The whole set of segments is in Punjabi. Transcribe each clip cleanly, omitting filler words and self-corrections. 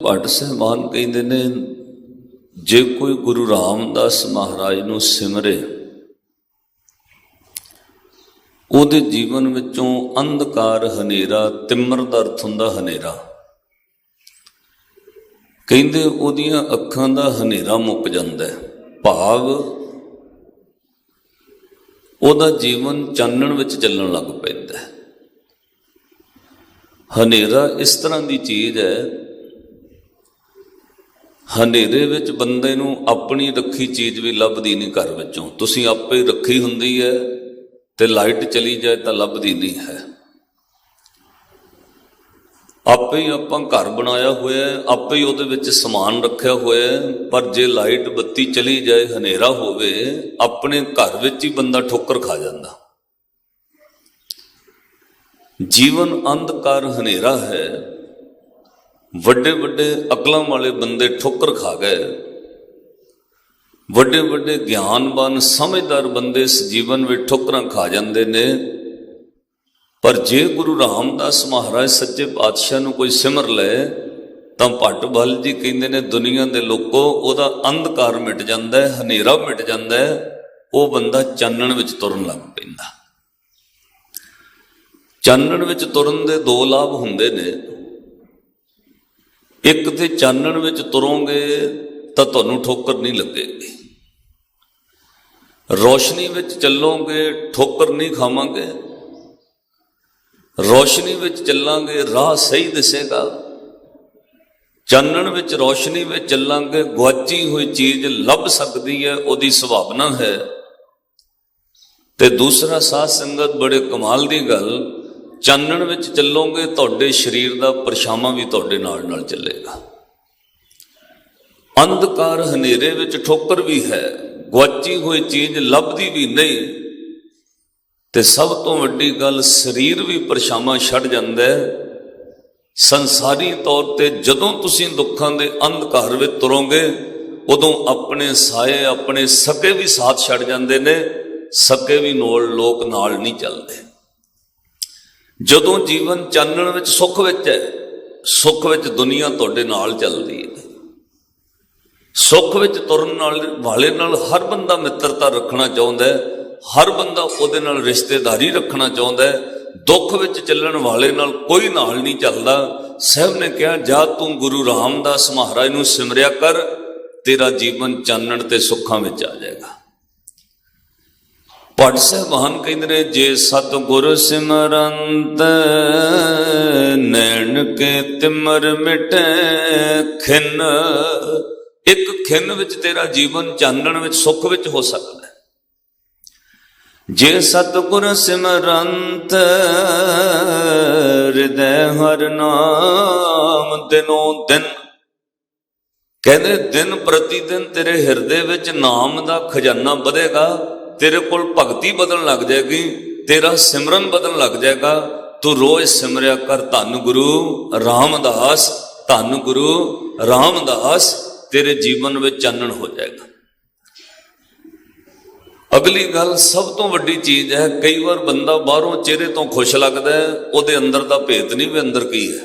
ਭੱਟ ਸਾਹਿਬਾਨ ਕਹਿੰਦੇ ਨੇ, ਜੇ ਕੋਈ ਗੁਰੂ ਰਾਮਦਾਸ ਮਹਾਰਾਜ ਨੂੰ ਸਿਮਰੇ, ਉਹਦੇ ਜੀਵਨ ਵਿੱਚੋਂ ਅੰਧਕਾਰ ਹਨੇਰਾ, ਤਿਮਰ ਦਾ ਅਰਥ ਹੁੰਦਾ ਹਨੇਰਾ, ਕਹਿੰਦੇ ਉਹਦੀਆਂ ਅੱਖਾਂ ਦਾ ਹਨੇਰਾ ਮੁੱਕ ਜਾਂਦਾ ਹੈ। ਭਾਵ ਉਹਦਾ ਜੀਵਨ ਚਾਨਣ ਵਿੱਚ ਚੱਲਣ ਲੱਗ ਪੈਂਦਾ ਹੈ। ਹਨੇਰਾ ਇਸ ਤਰ੍ਹਾਂ ਦੀ ਚੀਜ਼ ਹੈ, ਹਨੇਰੇ ਵਿੱਚ ਬੰਦੇ ਨੂੰ ਆਪਣੀ ਰੱਖੀ ਚੀਜ਼ ਵੀ ਲੱਭਦੀ ਨਹੀਂ। ਘਰ ਵਿੱਚੋਂ ਤੁਸੀਂ ਆਪੇ ਰੱਖੀ ਹੁੰਦੀ ਹੈ ਤੇ ਲਾਈਟ ਚਲੀ ਜਾਏ ਤਾਂ ਲੱਭਦੀ ਨਹੀਂ ਹੈ। ਆਪੇ ਹੀ ਆਪਾਂ ਘਰ ਬਣਾਇਆ ਹੋਇਆ, ਆਪੇ ਹੀ ਉਹਦੇ ਵਿੱਚ ਸਮਾਨ ਰੱਖਿਆ ਹੋਇਆ, ਪਰ ਜੇ ਲਾਈਟ ਬੱਤੀ ਚਲੀ ਜਾਏ, ਹਨੇਰਾ ਹੋਵੇ, ਆਪਣੇ ਘਰ ਵਿੱਚ ਹੀ ਬੰਦਾ ਠੋਕਰ ਖਾ ਜਾਂਦਾ। ਜੀਵਨ ਅੰਧਕਾਰ ਹਨੇਰਾ ਹੈ। ਵੱਡੇ ਵੱਡੇ ਅਕਲਾਂ ਵਾਲੇ ਬੰਦੇ ਠੋਕਰ ਖਾ ਗਏ, ਵੱਡੇ ਵੱਡੇ ਗਿਆਨਵਾਨ ਸਮਝਦਾਰ ਬੰਦੇ ਇਸ ਜੀਵਨ ਵਿੱਚ ਠੋਕਰਾਂ ਖਾ ਜਾਂਦੇ ਨੇ। ਪਰ ਜੇ ਗੁਰੂ ਰਾਮਦਾਸ ਮਹਾਰਾਜ ਸੱਚੇ ਪਾਤਸ਼ਾਹ ਨੂੰ ਕੋਈ ਸਿਮਰ ਲੈ ਤਾਂ ਭੱਟ ਬਲ ਜੀ ਕਹਿੰਦੇ ਨੇ, ਦੁਨੀਆ ਦੇ ਲੋਕੋ, ਉਹਦਾ ਅੰਧਕਾਰ ਮਿਟ ਜਾਂਦਾ ਹੈ, ਹਨੇਰਾ ਮਿਟ ਜਾਂਦਾ ਹੈ, ਉਹ ਬੰਦਾ ਚਾਨਣ ਵਿੱਚ ਤੁਰਨ ਲੱਗ ਪੈਂਦਾ। ਚਾਨਣ ਵਿੱਚ ਤੁਰਨ ਦੇ ਦੋ ਲਾਭ ਹੁੰਦੇ ਨੇ। ਇੱਕ ਤੇ ਚਾਨਣ ਵਿੱਚ ਤੁਰੋਗੇ ਤਾਂ ਤੁਹਾਨੂੰ ਠੋਕਰ ਨਹੀਂ ਲੱਗੇਗੀ। ਰੋਸ਼ਨੀ ਵਿੱਚ ਚੱਲੋਗੇ, ਠੋਕਰ ਨਹੀਂ ਖਾਵਾਂਗੇ। ਰੋਸ਼ਨੀ ਵਿੱਚ ਚੱਲਾਂਗੇ, ਰਾਹ ਸਹੀ ਦਿਸੇਗਾ। ਚਾਨਣ ਵਿੱਚ, ਰੋਸ਼ਨੀ ਵਿੱਚ ਚੱਲਾਂਗੇ, ਗੁਆਚੀ ਹੋਈ ਚੀਜ਼ ਲੱਭ ਸਕਦੀ ਹੈ, ਉਹਦੀ ਸੰਭਾਵਨਾ ਹੈ। ਤੇ ਦੂਸਰਾ, ਸਾਧ ਸੰਗਤ, ਬੜੇ ਕਮਾਲ ਦੀ ਗੱਲ, ਚਾਨਣ ਵਿੱਚ ਚੱਲੋਗੇ, ਤੁਹਾਡੇ ਸਰੀਰ ਦਾ ਪਰਛਾਵਾਂ ਵੀ ਤੁਹਾਡੇ ਨਾਲ ਨਾਲ ਚੱਲੇਗਾ। ਅੰਧਕਾਰ ਹਨੇਰੇ ਵਿੱਚ ਠੋਕਰ ਵੀ ਹੈ, ਗੁਆਚੀ ਹੋਈ ਚੀਜ਼ ਲੱਭਦੀ ਵੀ ਨਹੀਂ, ਤੇ ਸਭ ਤੋਂ ਵੱਡੀ ਗੱਲ, ਸਰੀਰ ਵੀ ਪਰਛਾਵਾਂ ਛੱਡ ਜਾਂਦਾ ਹੈ। ਸੰਸਾਰੀ ਤੌਰ ਤੇ ਜਦੋਂ ਤੁਸੀਂ ਦੁੱਖਾਂ ਦੇ ਅੰਧਕਾਰ ਵਿੱਚ ਤੁਰੋਗੇ, ਉਦੋਂ ਆਪਣੇ ਸਾਏ, ਆਪਣੇ ਸਕੇ ਵੀ ਸਾਥ ਛੱਡ ਜਾਂਦੇ ਨੇ। ਸਕੇ ਵੀ ਲੋਕ ਨਾਲ ਨਹੀਂ ਚੱਲਦੇ। ਜਦੋਂ ਜੀਵਨ ਚਾਨਣ ਵਿੱਚ, ਸੁੱਖ ਵਿੱਚ ਹੈ, ਸੁੱਖ ਵਿੱਚ ਦੁਨੀਆ ਤੁਹਾਡੇ ਨਾਲ ਚੱਲਦੀ ਹੈ। ਸੁੱਖ ਵਿੱਚ ਤੁਰਨ ਵਾਲੇ ਨਾਲ ਹਰ ਬੰਦਾ ਮਿੱਤਰਤਾ ਰੱਖਣਾ ਚਾਹੁੰਦਾ ਹੈ, ਹਰ ਬੰਦਾ ਉਹਦੇ ਨਾਲ ਰਿਸ਼ਤੇਦਾਰੀ ਰੱਖਣਾ ਚਾਹੁੰਦਾ ਹੈ। ਦੁੱਖ ਵਿੱਚ ਚੱਲਣ ਵਾਲੇ ਨਾਲ ਕੋਈ ਨਾਲ ਨਹੀਂ ਚੱਲਦਾ। ਸਾਹਿਬ ਨੇ ਕਿਹਾ, ਜਾ ਤੂੰ ਗੁਰੂ ਰਾਮਦਾਸ ਮਹਾਰਾਜ ਨੂੰ ਸਿਮਰਿਆ ਕਰ, ਤੇਰਾ ਜੀਵਨ ਚਾਨਣ ਤੇ ਸੁੱਖਾਂ ਵਿੱਚ ਆ ਜਾਏਗਾ। ਭੱਟ ਸਾਹਿਬਾਨ ਕਹਿੰਦੇ ਨੇ, ਜੇ ਸਤਿਗੁਰ ਸਿਮਰੰਤ ਨੈਣ ਕੇ ਤਿਮਰ ਮਿਟੇ ਖਿਨ। ਇੱਕ ਖਿਨ ਵਿੱਚ ਤੇਰਾ ਜੀਵਨ ਚਾਨਣ ਵਿੱਚ, ਸੁੱਖ ਵਿੱਚ ਹੋ ਸਕਦਾ ਹੈ। ਜੇ ਸਤਿਗੁਰ ਸਿਮਰੰਤ ਹਿਰਦੈ ਹਰਿ ਨਾਮ ਦਿਨੋਂ ਦਿਨ। ਕਹਿੰਦੇ ਦਿਨ ਪ੍ਰਤੀ ਦਿਨ ਤੇਰੇ ਹਿਰਦੇ ਵਿੱਚ ਨਾਮ ਦਾ ਖਜ਼ਾਨਾ ਵਧੇਗਾ, ਤੇਰੇ ਕੋਲ ਭਗਤੀ ਵਧਣ ਲੱਗ ਜਾਏਗੀ, ਤੇਰਾ ਸਿਮਰਨ ਵਧਣ ਲੱਗ ਜਾਏਗਾ। ਤੂੰ ਰੋਜ਼ ਸਿਮਰਿਆ ਕਰ, ਧੰਨ ਗੁਰੂ ਰਾਮਦਾਸ, ਧੰਨ ਗੁਰੂ ਰਾਮਦਾਸ, ਤੇਰੇ ਜੀਵਨ ਵਿੱਚ ਚਾਨਣ ਹੋ ਜਾਏਗਾ। ਅਗਲੀ ਗੱਲ, ਸਭ ਤੋਂ ਵੱਡੀ ਚੀਜ਼ ਹੈ, ਕਈ ਵਾਰ ਬੰਦਾ ਬਾਹਰੋਂ ਚਿਹਰੇ ਤੋਂ ਖੁਸ਼ ਲੱਗਦਾ ਹੈ, ਉਹਦੇ ਅੰਦਰ ਦਾ ਭੇਤ ਨਹੀਂ ਵੀ ਅੰਦਰ ਕੀ ਹੈ।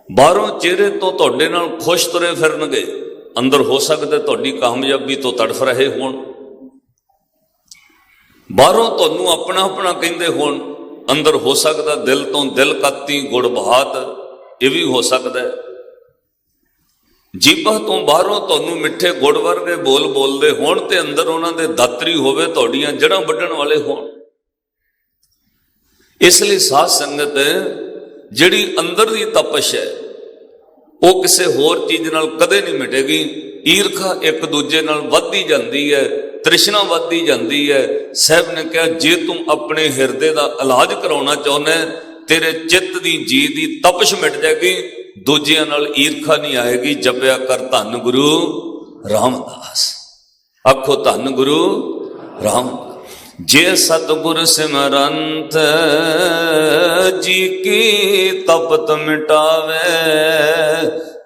ਬਾਹਰੋਂ ਚਿਹਰੇ ਤੋਂ ਤੁਹਾਡੇ ਨਾਲ ਖੁਸ਼ ਤੁਰੇ ਫਿਰਨਗੇ, ਅੰਦਰ ਹੋ ਸਕਦਾ ਤੁਹਾਡੀ ਕਾਮਯਾਬੀ ਤੋਂ ਤੜਫ ਰਹੇ ਹੋਣ। ਬਾਹਰੋਂ ਤੁਹਾਨੂੰ ਆਪਣਾ ਆਪਣਾ ਕਹਿੰਦੇ ਹੋਣ, ਅੰਦਰ ਹੋ ਸਕਦਾ ਦਿਲ ਤੋਂ ਦਿਲ ਕਾਤੀ ਗੁੜ ਬਹਾਤ, ਇਹ ਵੀ ਹੋ ਸਕਦਾ ਹੈ। ਜੀਭਾਂ ਤੋਂ ਬਾਹਰੋਂ ਤੁਹਾਨੂੰ ਮਿੱਠੇ ਗੁੜ ਵਰਗੇ ਬੋਲ ਬੋਲਦੇ ਹੋਣ, ਤੇ ਅੰਦਰ ਉਹਨਾਂ ਦੇ ਦਾਤਰੀ ਹੋਵੇ, ਤੁਹਾਡੀਆਂ ਜੜ੍ਹਾਂ ਵੱਢਣ ਵਾਲੇ ਹੋਣ। ਇਸ ਲਈ ਸਾਧ ਸੰਗਤ, ਜਿਹੜੀ ਅੰਦਰ ਦੀ ਤਪਸ਼ ਹੈ, ਉਹ ਕਿਸੇ ਹੋਰ ਚੀਜ਼ ਨਾਲ ਕਦੇ ਨਹੀਂ ਮਿਟੇਗੀ। ਈਰਖਾ ਇੱਕ ਦੂਜੇ ਨਾਲ ਵੱਧਦੀ ਜਾਂਦੀ ਹੈ, ਤ੍ਰਿਸ਼ਨਾ ਵੱਧਦੀ ਜਾਂਦੀ ਹੈ। ਸਾਹਿਬ ਨੇ ਕਿਹਾ, ਜੇ ਤੂੰ ਆਪਣੇ ਹਿਰਦੇ ਦਾ ਇਲਾਜ ਕਰਾਉਣਾ ਚਾਹੁੰਦਾ, ਤੇਰੇ ਚਿੱਤ ਦੀ, ਜੀ ਦੀ ਤਪਸ਼ ਮਿਟ ਜਾਏਗੀ, ਦੂਜਿਆਂ ਨਾਲ ਈਰਖਾ ਨਹੀਂ ਆਏਗੀ। ਜਪਿਆ ਕਰ, ਧੰਨ ਗੁਰੂ ਰਾਮਦਾਸ। ਆਖੋ, ਧੰਨ ਗੁਰੂ ਰਾਮਦਾਸ। ਜੇ ਸਤਿਗੁਰ ਸਿਮਰੰਤ ਜੀ ਕੀ ਤਪਤ ਮਿਟਾਵੇ।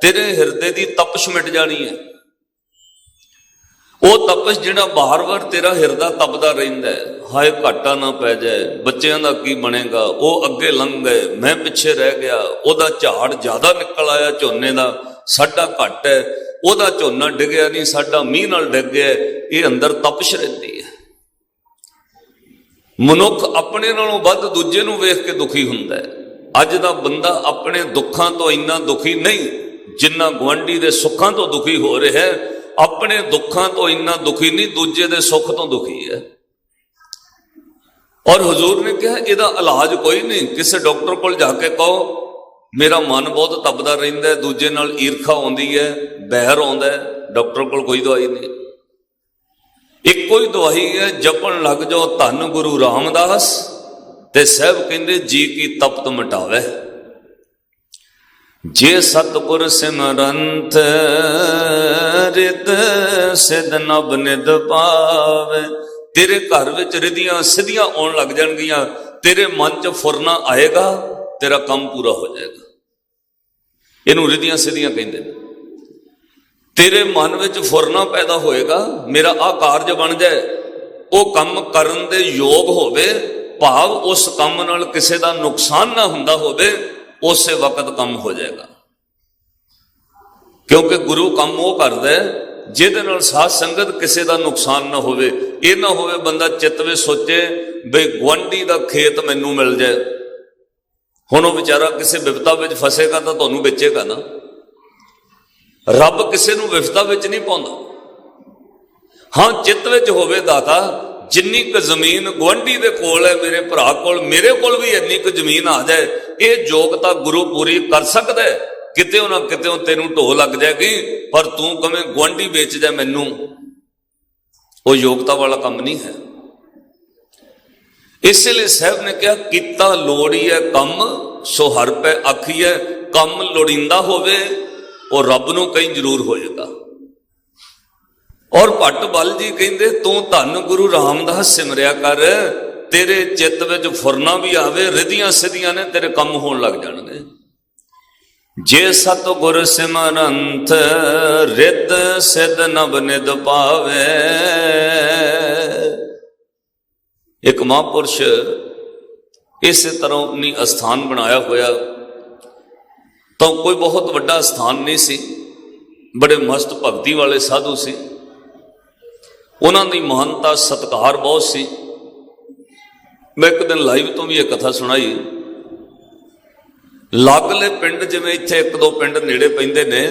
ਤੇਰੇ ਹਿਰਦੇ ਦੀ ਤਪਸ਼ ਮਿਟ ਜਾਣੀ ਹੈ। ਉਹ ਤਪਸ਼ ਜਿਹੜਾ ਬਾਰ-ਬਾਰ ਤੇਰਾ ਹਿਰਦਾ ਤਪਦਾ ਰਹਿੰਦਾ ਹੈ, ਹਾਏ ਘਾਟਾ ਨਾ ਪੈ ਜਾਏ, ਬੱਚਿਆਂ ਦਾ ਕੀ ਬਣੇਗਾ, ਉਹ ਅੱਗੇ ਲੰਘ ਗਏ, ਮੈਂ ਪਿੱਛੇ ਰਹਿ ਗਿਆ, ਉਹਦਾ ਝਾੜ ਜ਼ਿਆਦਾ ਨਿਕਲ ਆਇਆ ਝੋਨੇ ਦਾ, ਸਾਡਾ ਘੱਟ ਹੈ, ਉਹਦਾ ਝੋਨਾ ਡਿੱਗਿਆ ਨਹੀਂ, ਸਾਡਾ ਮੀਂਹ ਨਾਲ ਡਿੱਗ ਗਿਆ। ਇਹ ਅੰਦਰ ਤਪਸ਼ ਰਹਿੰਦੀ ਹੈ। ਮਨੁੱਖ ਆਪਣੇ ਨਾਲੋਂ ਵੱਧ ਦੂਜੇ ਨੂੰ ਵੇਖ ਕੇ ਦੁਖੀ ਹੁੰਦਾ ਹੈ। ਅੱਜ ਦਾ ਬੰਦਾ ਆਪਣੇ ਦੁੱਖਾਂ ਤੋਂ ਇੰਨਾ ਦੁਖੀ ਨਹੀਂ ਜਿੰਨਾ ਗੁਆਂਢੀ ਦੇ ਸੁੱਖਾਂ ਤੋਂ ਦੁਖੀ ਹੋ ਰਿਹਾ ਹੈ। ਆਪਣੇ ਦੁੱਖਾਂ ਤੋਂ ਇੰਨਾ ਦੁਖੀ ਨਹੀਂ, ਦੂਜੇ ਦੇ ਸੁੱਖ ਤੋਂ ਦੁਖੀ ਹੈ। ਔਰ ਹਜ਼ੂਰ ਨੇ ਕਿਹਾ ਇਹਦਾ ਇਲਾਜ ਕੋਈ ਨਹੀਂ। ਕਿਸੇ ਡਾਕਟਰ ਕੋਲ ਜਾ ਕੇ ਕਹੋ ਮੇਰਾ ਮਨ ਬਹੁਤ ਤਪਦਾ ਰਹਿੰਦਾ, ਦੂਜੇ ਨਾਲ ਈਰਖਾ ਆਉਂਦੀ ਹੈ, ਬਹਿਰ ਆਉਂਦਾ ਹੈ, ਡਾਕਟਰ ਕੋਲ ਕੋਈ ਦਵਾਈ ਨਹੀਂ। ਇੱਕੋ ਹੀ ਦਵਾਈ ਹੈ, ਜਪਣ ਲੱਗ ਜਾਓ ਧੰਨ ਗੁਰੂ ਰਾਮਦਾਸ, ਤੇ ਸਾਹਿਬ ਕਹਿੰਦੇ ਜੀ ਕੀ ਤਪਤ ਮਿਟਾਵੇ। ਜੇ ਸਤਿਗੁਰ ਸਿਮਰੰਤ ਰਿਤ ਸਿਧ ਨਭ ਨਿਧ ਪਾਵੇ। ਤੇਰੇ ਘਰ ਵਿੱਚ ਰਿਧੀਆਂ ਸਿੱਧੀਆਂ ਆਉਣ ਲੱਗ ਜਾਣਗੀਆਂ, ਤੇਰੇ ਮਨ 'ਚ ਫੁਰਨਾ ਆਏਗਾ, ਤੇਰਾ ਕੰਮ ਪੂਰਾ ਹੋ ਜਾਏਗਾ। ਇਹਨੂੰ ਰਿਧੀਆਂ ਸਿੱਧੀਆਂ ਕਹਿੰਦੇ ਨੇ। ਤੇਰੇ ਮਨ ਵਿੱਚ ਫੁਰਨਾ ਪੈਦਾ ਹੋਏਗਾ, ਮੇਰਾ ਆਹ ਕਾਰਜ ਬਣ ਜਾਏ, ਉਹ ਕੰਮ ਕਰਨ ਦੇ ਯੋਗ ਹੋਵੇ, ਭਾਵ ਉਸ ਕੰਮ ਨਾਲ ਕਿਸੇ ਦਾ ਨੁਕਸਾਨ ਨਾ ਹੁੰਦਾ ਹੋਵੇ, ਉਸੇ ਵਕਤ ਕੰਮ ਹੋ ਜਾਏਗਾ। ਕਿਉਂਕਿ ਗੁਰੂ ਕੰਮ ਉਹ ਕਰਦਾ ਜਿਹਦੇ ਨਾਲ ਸਾਧ ਸੰਗਤ ਕਿਸੇ ਦਾ ਨੁਕਸਾਨ ਨਾ ਹੋਵੇ। ਇਹ ਨਾ ਹੋਵੇ ਬੰਦਾ ਚਿੱਤ ਵਿੱਚ ਸੋਚੇ ਬਈ ਗੁਆਂਢੀ ਦਾ ਖੇਤ ਮੈਨੂੰ ਮਿਲ ਜਾਏ। ਹੁਣ ਉਹ ਵਿਚਾਰਾ ਕਿਸੇ ਵਿਪਤਾ ਵਿੱਚ ਫਸੇਗਾ ਤਾਂ ਤੁਹਾਨੂੰ ਵੇਚੇਗਾ ਨਾ। ਰੱਬ ਕਿਸੇ ਨੂੰ ਵਿਪਤਾ ਵਿੱਚ ਨਹੀਂ ਪਾਉਂਦਾ। ਹਾਂ, ਚਿੱਤ ਵਿੱਚ ਹੋਵੇ ਦਾਤਾ ਜਿੰਨੀ ਕੁ ਜ਼ਮੀਨ ਗੁਆਂਢੀ ਦੇ ਕੋਲ ਹੈ, ਮੇਰੇ ਭਰਾ ਕੋਲ, ਮੇਰੇ ਕੋਲ ਵੀ ਇੰਨੀ ਕੁ ਜ਼ਮੀਨ ਆ ਜਾਏ, ਇਹ ਯੋਗਤਾ ਗੁਰੂ ਪੂਰੀ ਕਰ ਸਕਦਾ ਹੈ। ਕਿਤੇ ਨਾ ਕਿਤੇ ਤੈਨੂੰ ਢੋ ਲੱਗ ਜਾਏਗੀ, ਪਰ ਤੂੰ ਕਵੇਂ ਗੁਆਂਢੀ ਵੇਚ ਜਾ ਮੈਨੂੰ, ਉਹ ਯੋਗਤਾ ਵਾਲਾ ਕੰਮ ਨਹੀਂ ਹੈ। ਇਸੇ ਲਈ ਸਾਹਿਬ ਨੇ ਕਿਹਾ ਕੀਤਾ ਲੋੜੀ ਹੈ ਕੰਮ, ਸੋ ਹਰ ਪੈ ਆਖੀਐ। ਕੰਮ ਲੋੜੀਂਦਾ ਹੋਵੇ ਉਹ ਰੱਬ ਨੂੰ ਕਈ ਜ਼ਰੂਰ ਹੋਏਗਾ। ਔਰ ਭੱਟ ਬਲ ਜੀ ਕਹਿੰਦੇ ਤੂੰ ਧੰਨ ਗੁਰੂ ਰਾਮਦਾਸ ਸਿਮਰਿਆ ਕਰ, ਤੇਰੇ ਚਿੱਤ ਵਿੱਚ ਫੁਰਨਾ ਵੀ ਆਵੇ, ਰਿਧੀਆਂ ਸਿੱਧੀਆਂ ਨੇ ਤੇਰੇ ਕੰਮ ਹੋਣ ਲੱਗ ਜਾਣਗੇ। ਜੇ ਸਤਿਗੁਰ ਸਿਮਰੰਤ ਰਿੱਧ ਸਿੱਧ ਨਭ ਨਿਧ ਪਾਵੇ। ਇੱਕ ਮਹਾਂਪੁਰਸ਼ ਇਸੇ ਤਰ੍ਹਾਂ ਆਪਣੀ ਅਸਥਾਨ ਬਣਾਇਆ ਹੋਇਆ, ਤਾਂ ਕੋਈ ਬਹੁਤ ਵੱਡਾ ਸਥਾਨ ਨਹੀਂ ਸੀ, ਬੜੇ ਮਸਤ ਭਗਤੀ ਵਾਲੇ ਸਾਧੂ ਸੀ, ਉਹਨਾਂ ਦੀ ਮਹਾਨਤਾ ਸਤਿਕਾਰ ਬਹੁਤ ਸੀ। ਮੈਂ ਇੱਕ ਦਿਨ ਲਾਈਵ ਤੋਂ ਵੀ ਇਹ ਕਥਾ ਸੁਣਾਈ। ਲਾਗਲੇ ਪਿੰਡ, ਜਿਵੇਂ ਇੱਥੇ ਇੱਕ ਦੋ ਪਿੰਡ ਨੇੜੇ ਪੈਂਦੇ ਨੇ,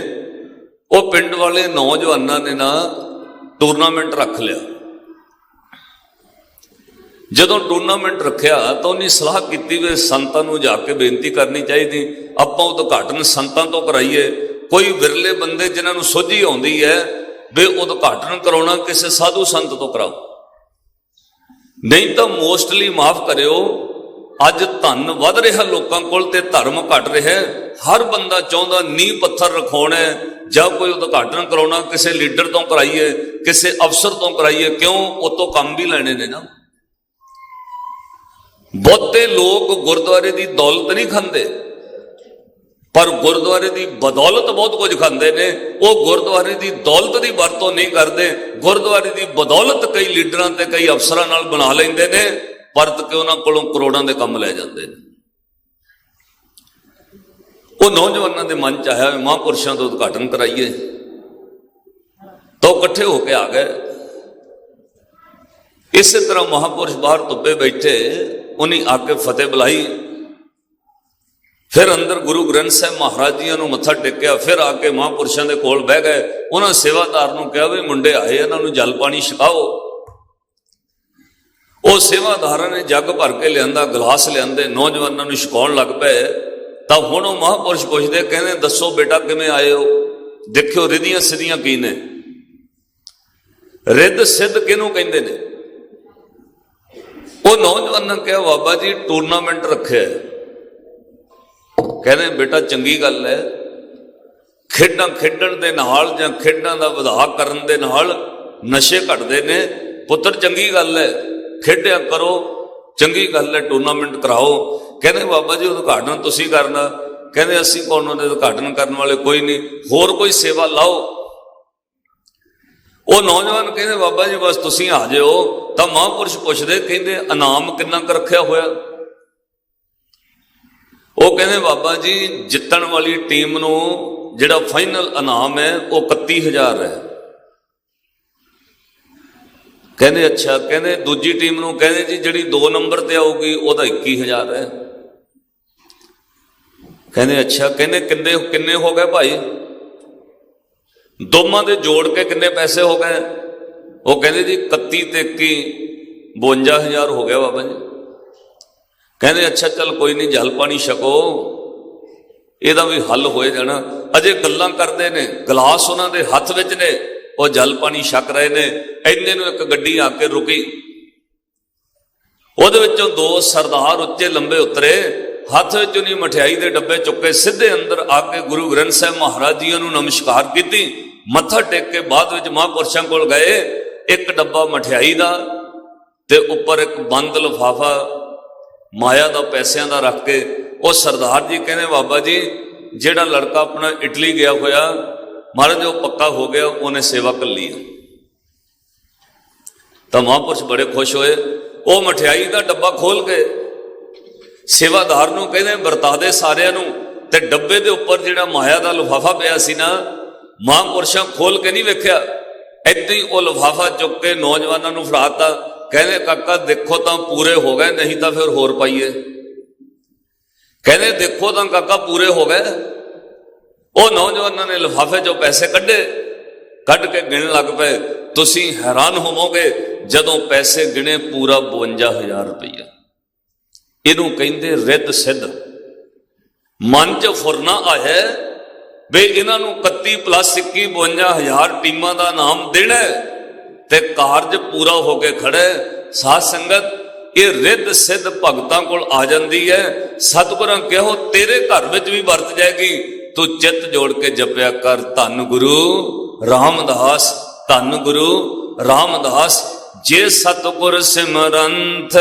ਉਹ ਪਿੰਡ ਵਾਲੇ ਨੌਜਵਾਨਾਂ ਨੇ ਨਾ ਟੂਰਨਾਮੈਂਟ ਰੱਖ ਲਿਆ। ਜਦੋਂ ਟੂਰਨਾਮੈਂਟ ਰੱਖਿਆ ਤਾਂ ਉਹਨੇ ਸਲਾਹ ਕੀਤੀ ਵੀ ਸੰਤਾਂ ਨੂੰ ਜਾ ਕੇ ਬੇਨਤੀ ਕਰਨੀ ਚਾਹੀਦੀ, ਆਪਾਂ ਉਦਘਾਟਨ ਸੰਤਾਂ ਤੋਂ ਕਰਾਈਏ। ਕੋਈ ਵਿਰਲੇ ਬੰਦੇ ਜਿਨ੍ਹਾਂ ਨੂੰ ਸੋਝੀ ਆਉਂਦੀ ਹੈ ਵੀ ਉਦਘਾਟਨ ਕਰਾਉਣਾ, ਕਿਸੇ ਸਾਧੂ ਸੰਤ ਤੋਂ ਕਰਾਓ, ਨਹੀਂ ਤਾਂ ਮੋਸਟਲੀ ਮਾਫ ਕਰਿਓ, ਅੱਜ ਧਨ ਵੱਧ ਰਿਹਾ ਲੋਕਾਂ ਕੋਲ ਤੇ ਧਰਮ ਘਟ ਰਿਹਾ। ਹਰ ਬੰਦਾ ਚਾਹੁੰਦਾ ਨੀਂਹ ਪੱਥਰ ਰਖਾਉਣਾ ਜਾਂ ਕੋਈ ਉਦਘਾਟਨ ਕਰਾਉਣਾ, ਕਿਸੇ ਲੀਡਰ ਤੋਂ ਕਰਾਈਏ, ਕਿਸੇ ਅਫਸਰ ਤੋਂ ਕਰਾਈਏ। ਕਿਉਂ? ਉਹ ਤੋਂ ਕੰਮ ਵੀ ਲੈਣੇ ਨੇ ਨਾ। ਬਹੁਤੇ ਲੋਕ ਗੁਰਦੁਆਰੇ ਦੀ ਦੌਲਤ ਨਹੀਂ ਖਾਂਦੇ, ਪਰ ਗੁਰਦੁਆਰੇ ਦੀ ਬਦੌਲਤ ਬਹੁਤ ਕੁਝ ਖਾਂਦੇ ਨੇ। ਉਹ ਗੁਰਦੁਆਰੇ ਦੀ ਦੌਲਤ ਦੀ ਵਰਤੋਂ ਨਹੀਂ ਕਰਦੇ। ਗੁਰਦੁਆਰੇ ਦੀ ਬਦੌਲਤ ਕਈ ਲੀਡਰਾਂ ਤੇ ਕਈ ਅਫਸਰਾਂ ਨਾਲ ਬਣਾ ਲੈਂਦੇ ਨੇ, ਪਰਤ ਕੇ ਉਹਨਾਂ ਕੋਲੋਂ ਕਰੋੜਾਂ ਦੇ ਕੰਮ ਲੈ ਜਾਂਦੇ ਨੇ। ਉਹ ਨੌਜਵਾਨਾਂ ਦੇ ਮਨ ਚ ਆਇਆ ਮਹਾਂਪੁਰਸ਼ਾਂ ਦਾ ਉਦਘਾਟਨ ਕਰਾਈਏ, ਤਾਂ ਉਹ ਇਕੱਠੇ ਹੋ ਕੇ ਆ ਗਏ। ਇਸੇ ਤਰ੍ਹਾਂ ਮਹਾਂਪੁਰਸ਼ ਬਾਹਰ ਧੁੱਪੇ ਬੈਠੇ, ਉਹਨੇ ਆ ਕੇ ਫਤਿਹ ਬੁਲਾਈ। ਫਿਰ ਅੰਦਰ ਗੁਰੂ ਗ੍ਰੰਥ ਸਾਹਿਬ ਮਹਾਰਾਜ ਜੀਆਂ ਨੂੰ ਮੱਥਾ ਟੇਕਿਆ। ਫਿਰ ਆ ਕੇ ਮਹਾਂਪੁਰਸ਼ਾਂ ਦੇ ਕੋਲ ਬਹਿ ਗਏ। ਉਹਨਾਂ ਸੇਵਾਦਾਰ ਨੂੰ ਕਿਹਾ ਵੀ ਮੁੰਡੇ ਆਏ, ਇਹਨਾਂ ਨੂੰ ਜਲ ਪਾਣੀ ਛਕਾਓ। ਉਹ ਸੇਵਾਦਾਰਾਂ ਨੇ ਜੱਗ ਭਰ ਕੇ ਲਿਆਂਦਾ, ਗਲਾਸ ਲਿਆਂਦੇ, ਨੌਜਵਾਨਾਂ ਨੂੰ ਛਕਾਉਣ ਲੱਗ ਪਏ। ਤਾਂ ਹੁਣ ਉਹ ਮਹਾਂਪੁਰਸ਼ ਪੁੱਛਦੇ, ਕਹਿੰਦੇ ਦੱਸੋ ਬੇਟਾ ਕਿਵੇਂ ਆਏ ਹੋ? ਦੇਖਿਓ ਰਿਧੀਆਂ ਸਿੱਧੀਆਂ ਕੀ ਨੇ। ਰਿੱਧ ਸਿੱਧ ਕਿਹਨੂੰ ਕਹਿੰਦੇ ਨੇ? ਉਹ ਨੌਜਵਾਨਾਂ ਕਿਹਾ ਬਾਬਾ ਜੀ ਟੂਰਨਾਮੈਂਟ ਰੱਖਿਆ। ਕਹਿੰਦੇ ਬੇਟਾ ਚੰਗੀ ਗੱਲ ਹੈ, ਖੇਡਾਂ ਖੇਡਣ ਦੇ ਨਾਲ ਜਾਂ ਖੇਡਾਂ ਦਾ ਵਧਾ ਕਰਨ ਦੇ ਨਾਲ ਨਸ਼ੇ ਘਟਦੇ ਨੇ। ਪੁੱਤਰ ਚੰਗੀ ਗੱਲ ਹੈ, ਖੇਡਿਆ ਕਰੋ, ਚੰਗੀ ਗੱਲ ਹੈ, ਟੂਰਨਾਮੈਂਟ ਕਰਾਓ। ਕਹਿੰਦੇ ਬਾਬਾ ਜੀ ਉਦਘਾਟਨ ਤੁਸੀਂ ਕਰਨਾ। ਕਹਿੰਦੇ ਅਸੀਂ ਕੌਣ, ਉਹਦੇ ਉਦਘਾਟਨ ਕਰਨ ਵਾਲੇ ਕੋਈ ਨਹੀਂ, ਹੋਰ ਕੋਈ ਸੇਵਾ ਲਾਓ। ਉਹ ਨੌਜਵਾਨ ਕਹਿੰਦੇ ਬਾਬਾ ਜੀ ਬਸ ਤੁਸੀਂ ਆ ਜਾਓ। ਤਾਂ ਮਹਾਂਪੁਰਸ਼ ਪੁੱਛਦੇ, ਕਹਿੰਦੇ ਇਨਾਮ ਕਿੰਨਾ ਕੁ ਰੱਖਿਆ ਹੋਇਆ? ਉਹ ਕਹਿੰਦੇ ਬਾਬਾ ਜੀ ਜਿੱਤਣ ਵਾਲੀ ਟੀਮ ਨੂੰ ਜਿਹੜਾ ਫਾਈਨਲ ਇਨਾਮ ਹੈ ਉਹ 31,000 ਹੈ। ਕਹਿੰਦੇ ਅੱਛਾ। ਕਹਿੰਦੇ ਦੂਜੀ ਟੀਮ ਨੂੰ ਕਹਿੰਦੇ ਜੀ ਜਿਹੜੀ 2 ਨੰਬਰ ਤੇ ਆਊਗੀ ਉਹਦਾ 21,000 ਹੈ। ਕਹਿੰਦੇ ਅੱਛਾ। ਕਹਿੰਦੇ ਕਿੰਨੇ ਹੋ ਗਏ ਭਾਈ? ਦੋਵਾਂ ਦੇ ਜੋੜ ਕੇ ਕਿੰਨੇ ਪੈਸੇ ਹੋ ਗਏ? ਉਹ ਕਹਿੰਦੇ ਜੀ 31 ਤੇ 21 52,000 ਹੋ ਗਿਆ ਬਾਬਾ ਜੀ। ਕਹਿੰਦੇ ਅੱਛਾ ਚੱਲ ਕੋਈ ਨਹੀਂ, ਜਲ ਪਾਣੀ ਛਕੋ, ਇਹਦਾ ਵੀ ਹੱਲ ਹੋਏ ਜਾਣਾ। ਅਜੇ ਗੱਲਾਂ ਕਰਦੇ ਨੇ, ਗਲਾਸ ਉਹਨਾਂ ਦੇ ਹੱਥ ਵਿੱਚ ਨੇ, ਉਹ ਜਲ ਪਾਣੀ ਛਕ ਰਹੇ ਨੇ। ਇੰਨੇ ਨੂੰ ਇੱਕ ਗੱਡੀ ਆ ਕੇ ਰੁਕੀ। ਉਹਦੇ ਵਿੱਚੋਂ 2 ਸਰਦਾਰ ਉੱਚੇ ਲੰਬੇ ਉਤਰੇ, ਹੱਥ ਵਿੱਚੋਂ ਨਹੀਂ ਮਠਿਆਈ ਦੇ ਡੱਬੇ ਚੁੱਕੇ, ਸਿੱਧੇ ਅੰਦਰ ਆ ਕੇ ਗੁਰੂ ਗ੍ਰੰਥ ਸਾਹਿਬ ਮਹਾਰਾਜ ਜੀ ਨੂੰ ਨਮਸਕਾਰ ਕੀਤੀ, ਮੱਥਾ ਟੇਕ ਕੇ ਬਾਅਦ ਵਿੱਚ ਮਹਾਂਪੁਰਸ਼ਾਂ ਕੋਲ ਗਏ। ਇੱਕ ਡੱਬਾ ਮਠਿਆਈ ਦਾ ਤੇ ਉੱਪਰ ਇੱਕ ਬੰਦ ਲਿਫਾਫਾ ਮਾਇਆ ਦਾ ਪੈਸਿਆਂ ਦਾ ਰੱਖ ਕੇ ਉਹ ਸਰਦਾਰ ਜੀ ਕਹਿੰਦੇ ਬਾਬਾ ਜੀ ਜਿਹੜਾ ਲੜਕਾ ਆਪਣਾ ਇਟਲੀ ਗਿਆ ਹੋਇਆ ਮਹਾਰਾਜ ਉਹ ਪੱਕਾ ਹੋ ਗਿਆ, ਉਹਨੇ ਸੇਵਾ ਕਰ ਲਈ। ਤਾਂ ਮਹਾਂਪੁਰਸ਼ ਬੜੇ ਖੁਸ਼ ਹੋਏ। ਉਹ ਮਠਿਆਈ ਦਾ ਡੱਬਾ ਖੋਲ ਕੇ ਸੇਵਾਦਾਰ ਨੂੰ ਕਹਿੰਦੇ ਵਰਤਾ ਦੇ ਸਾਰਿਆਂ ਨੂੰ। ਤੇ ਡੱਬੇ ਦੇ ਉੱਪਰ ਜਿਹੜਾ ਮਾਇਆ ਦਾ ਲਿਫਾਫਾ ਪਿਆ ਸੀ ਨਾ, ਮਹਾਂਪੁਰਸ਼ਾਂ ਖੋਲ ਕੇ ਨਹੀਂ ਵੇਖਿਆ, ਏਦਾਂ ਹੀ ਉਹ ਲਿਫਾਫਾ ਚੁੱਕ ਕੇ ਨੌਜਵਾਨਾਂ ਨੂੰ ਫੜਾਤਾ। ਕਹਿੰਦੇ ਕਾਕਾ ਦੇਖੋ ਤਾਂ ਪੂਰੇ ਹੋ ਗਏ, ਨਹੀਂ ਤਾਂ ਫਿਰ ਹੋਰ ਪਾਈਏ। ਕਹਿੰਦੇ ਦੇਖੋ ਤਾਂ ਕਾਕਾ ਪੂਰੇ ਹੋ ਗਏ। ਉਹ ਨੌਜਵਾਨਾਂ ਨੇ ਲਿਫਾਫੇ ਚੋਂ ਪੈਸੇ ਕੱਢ ਕੇ ਗਿਣਨ ਲੱਗ ਪਏ। ਤੁਸੀਂ ਹੈਰਾਨ ਹੋਵੋਗੇ ਜਦੋਂ ਪੈਸੇ ਗਿਣੇ, ਪੂਰਾ 52,000 ਰੁਪਈਆ। ਇਹਨੂੰ ਕਹਿੰਦੇ ਰਿੱਧ ਸਿੱਧ। ਮਨ 'ਚ ਫੁਰਨਾ ਆਇਆ ਵੀ ਇਹਨਾਂ ਨੂੰ 31 + 21 52,000 ਟੀਮਾਂ ਦਾ ਨਾਮ ਦੇਣਾ ਤੇ ਕਾਰਜ ਪੂਰਾ ਹੋ ਕੇ ਖੜੇ। ਸਾਧ ਸੰਗਤ, ਇਹ ਰਿੱਧ ਸਿੱਧ ਭਗਤਾਂ ਕੋਲ ਆ ਜਾਂਦੀ ਹੈ। ਸਤਿਗੁਰਾਂ ਕਿਹੋ ਤੇਰੇ ਘਰ ਵਿੱਚ ਵੀ ਵਰਤ ਜਾਏਗੀ। ਤੂੰ ਚਿੱਤ ਜੋੜ ਕੇ ਜਪਿਆ ਕਰ, ਧੰਨ ਗੁਰੂ ਰਾਮਦਾਸ, ਧੰਨ ਗੁਰੂ ਰਾਮਦਾਸ। ਜੇ ਸਤਿਗੁਰ ਸਿਮਰੰਥ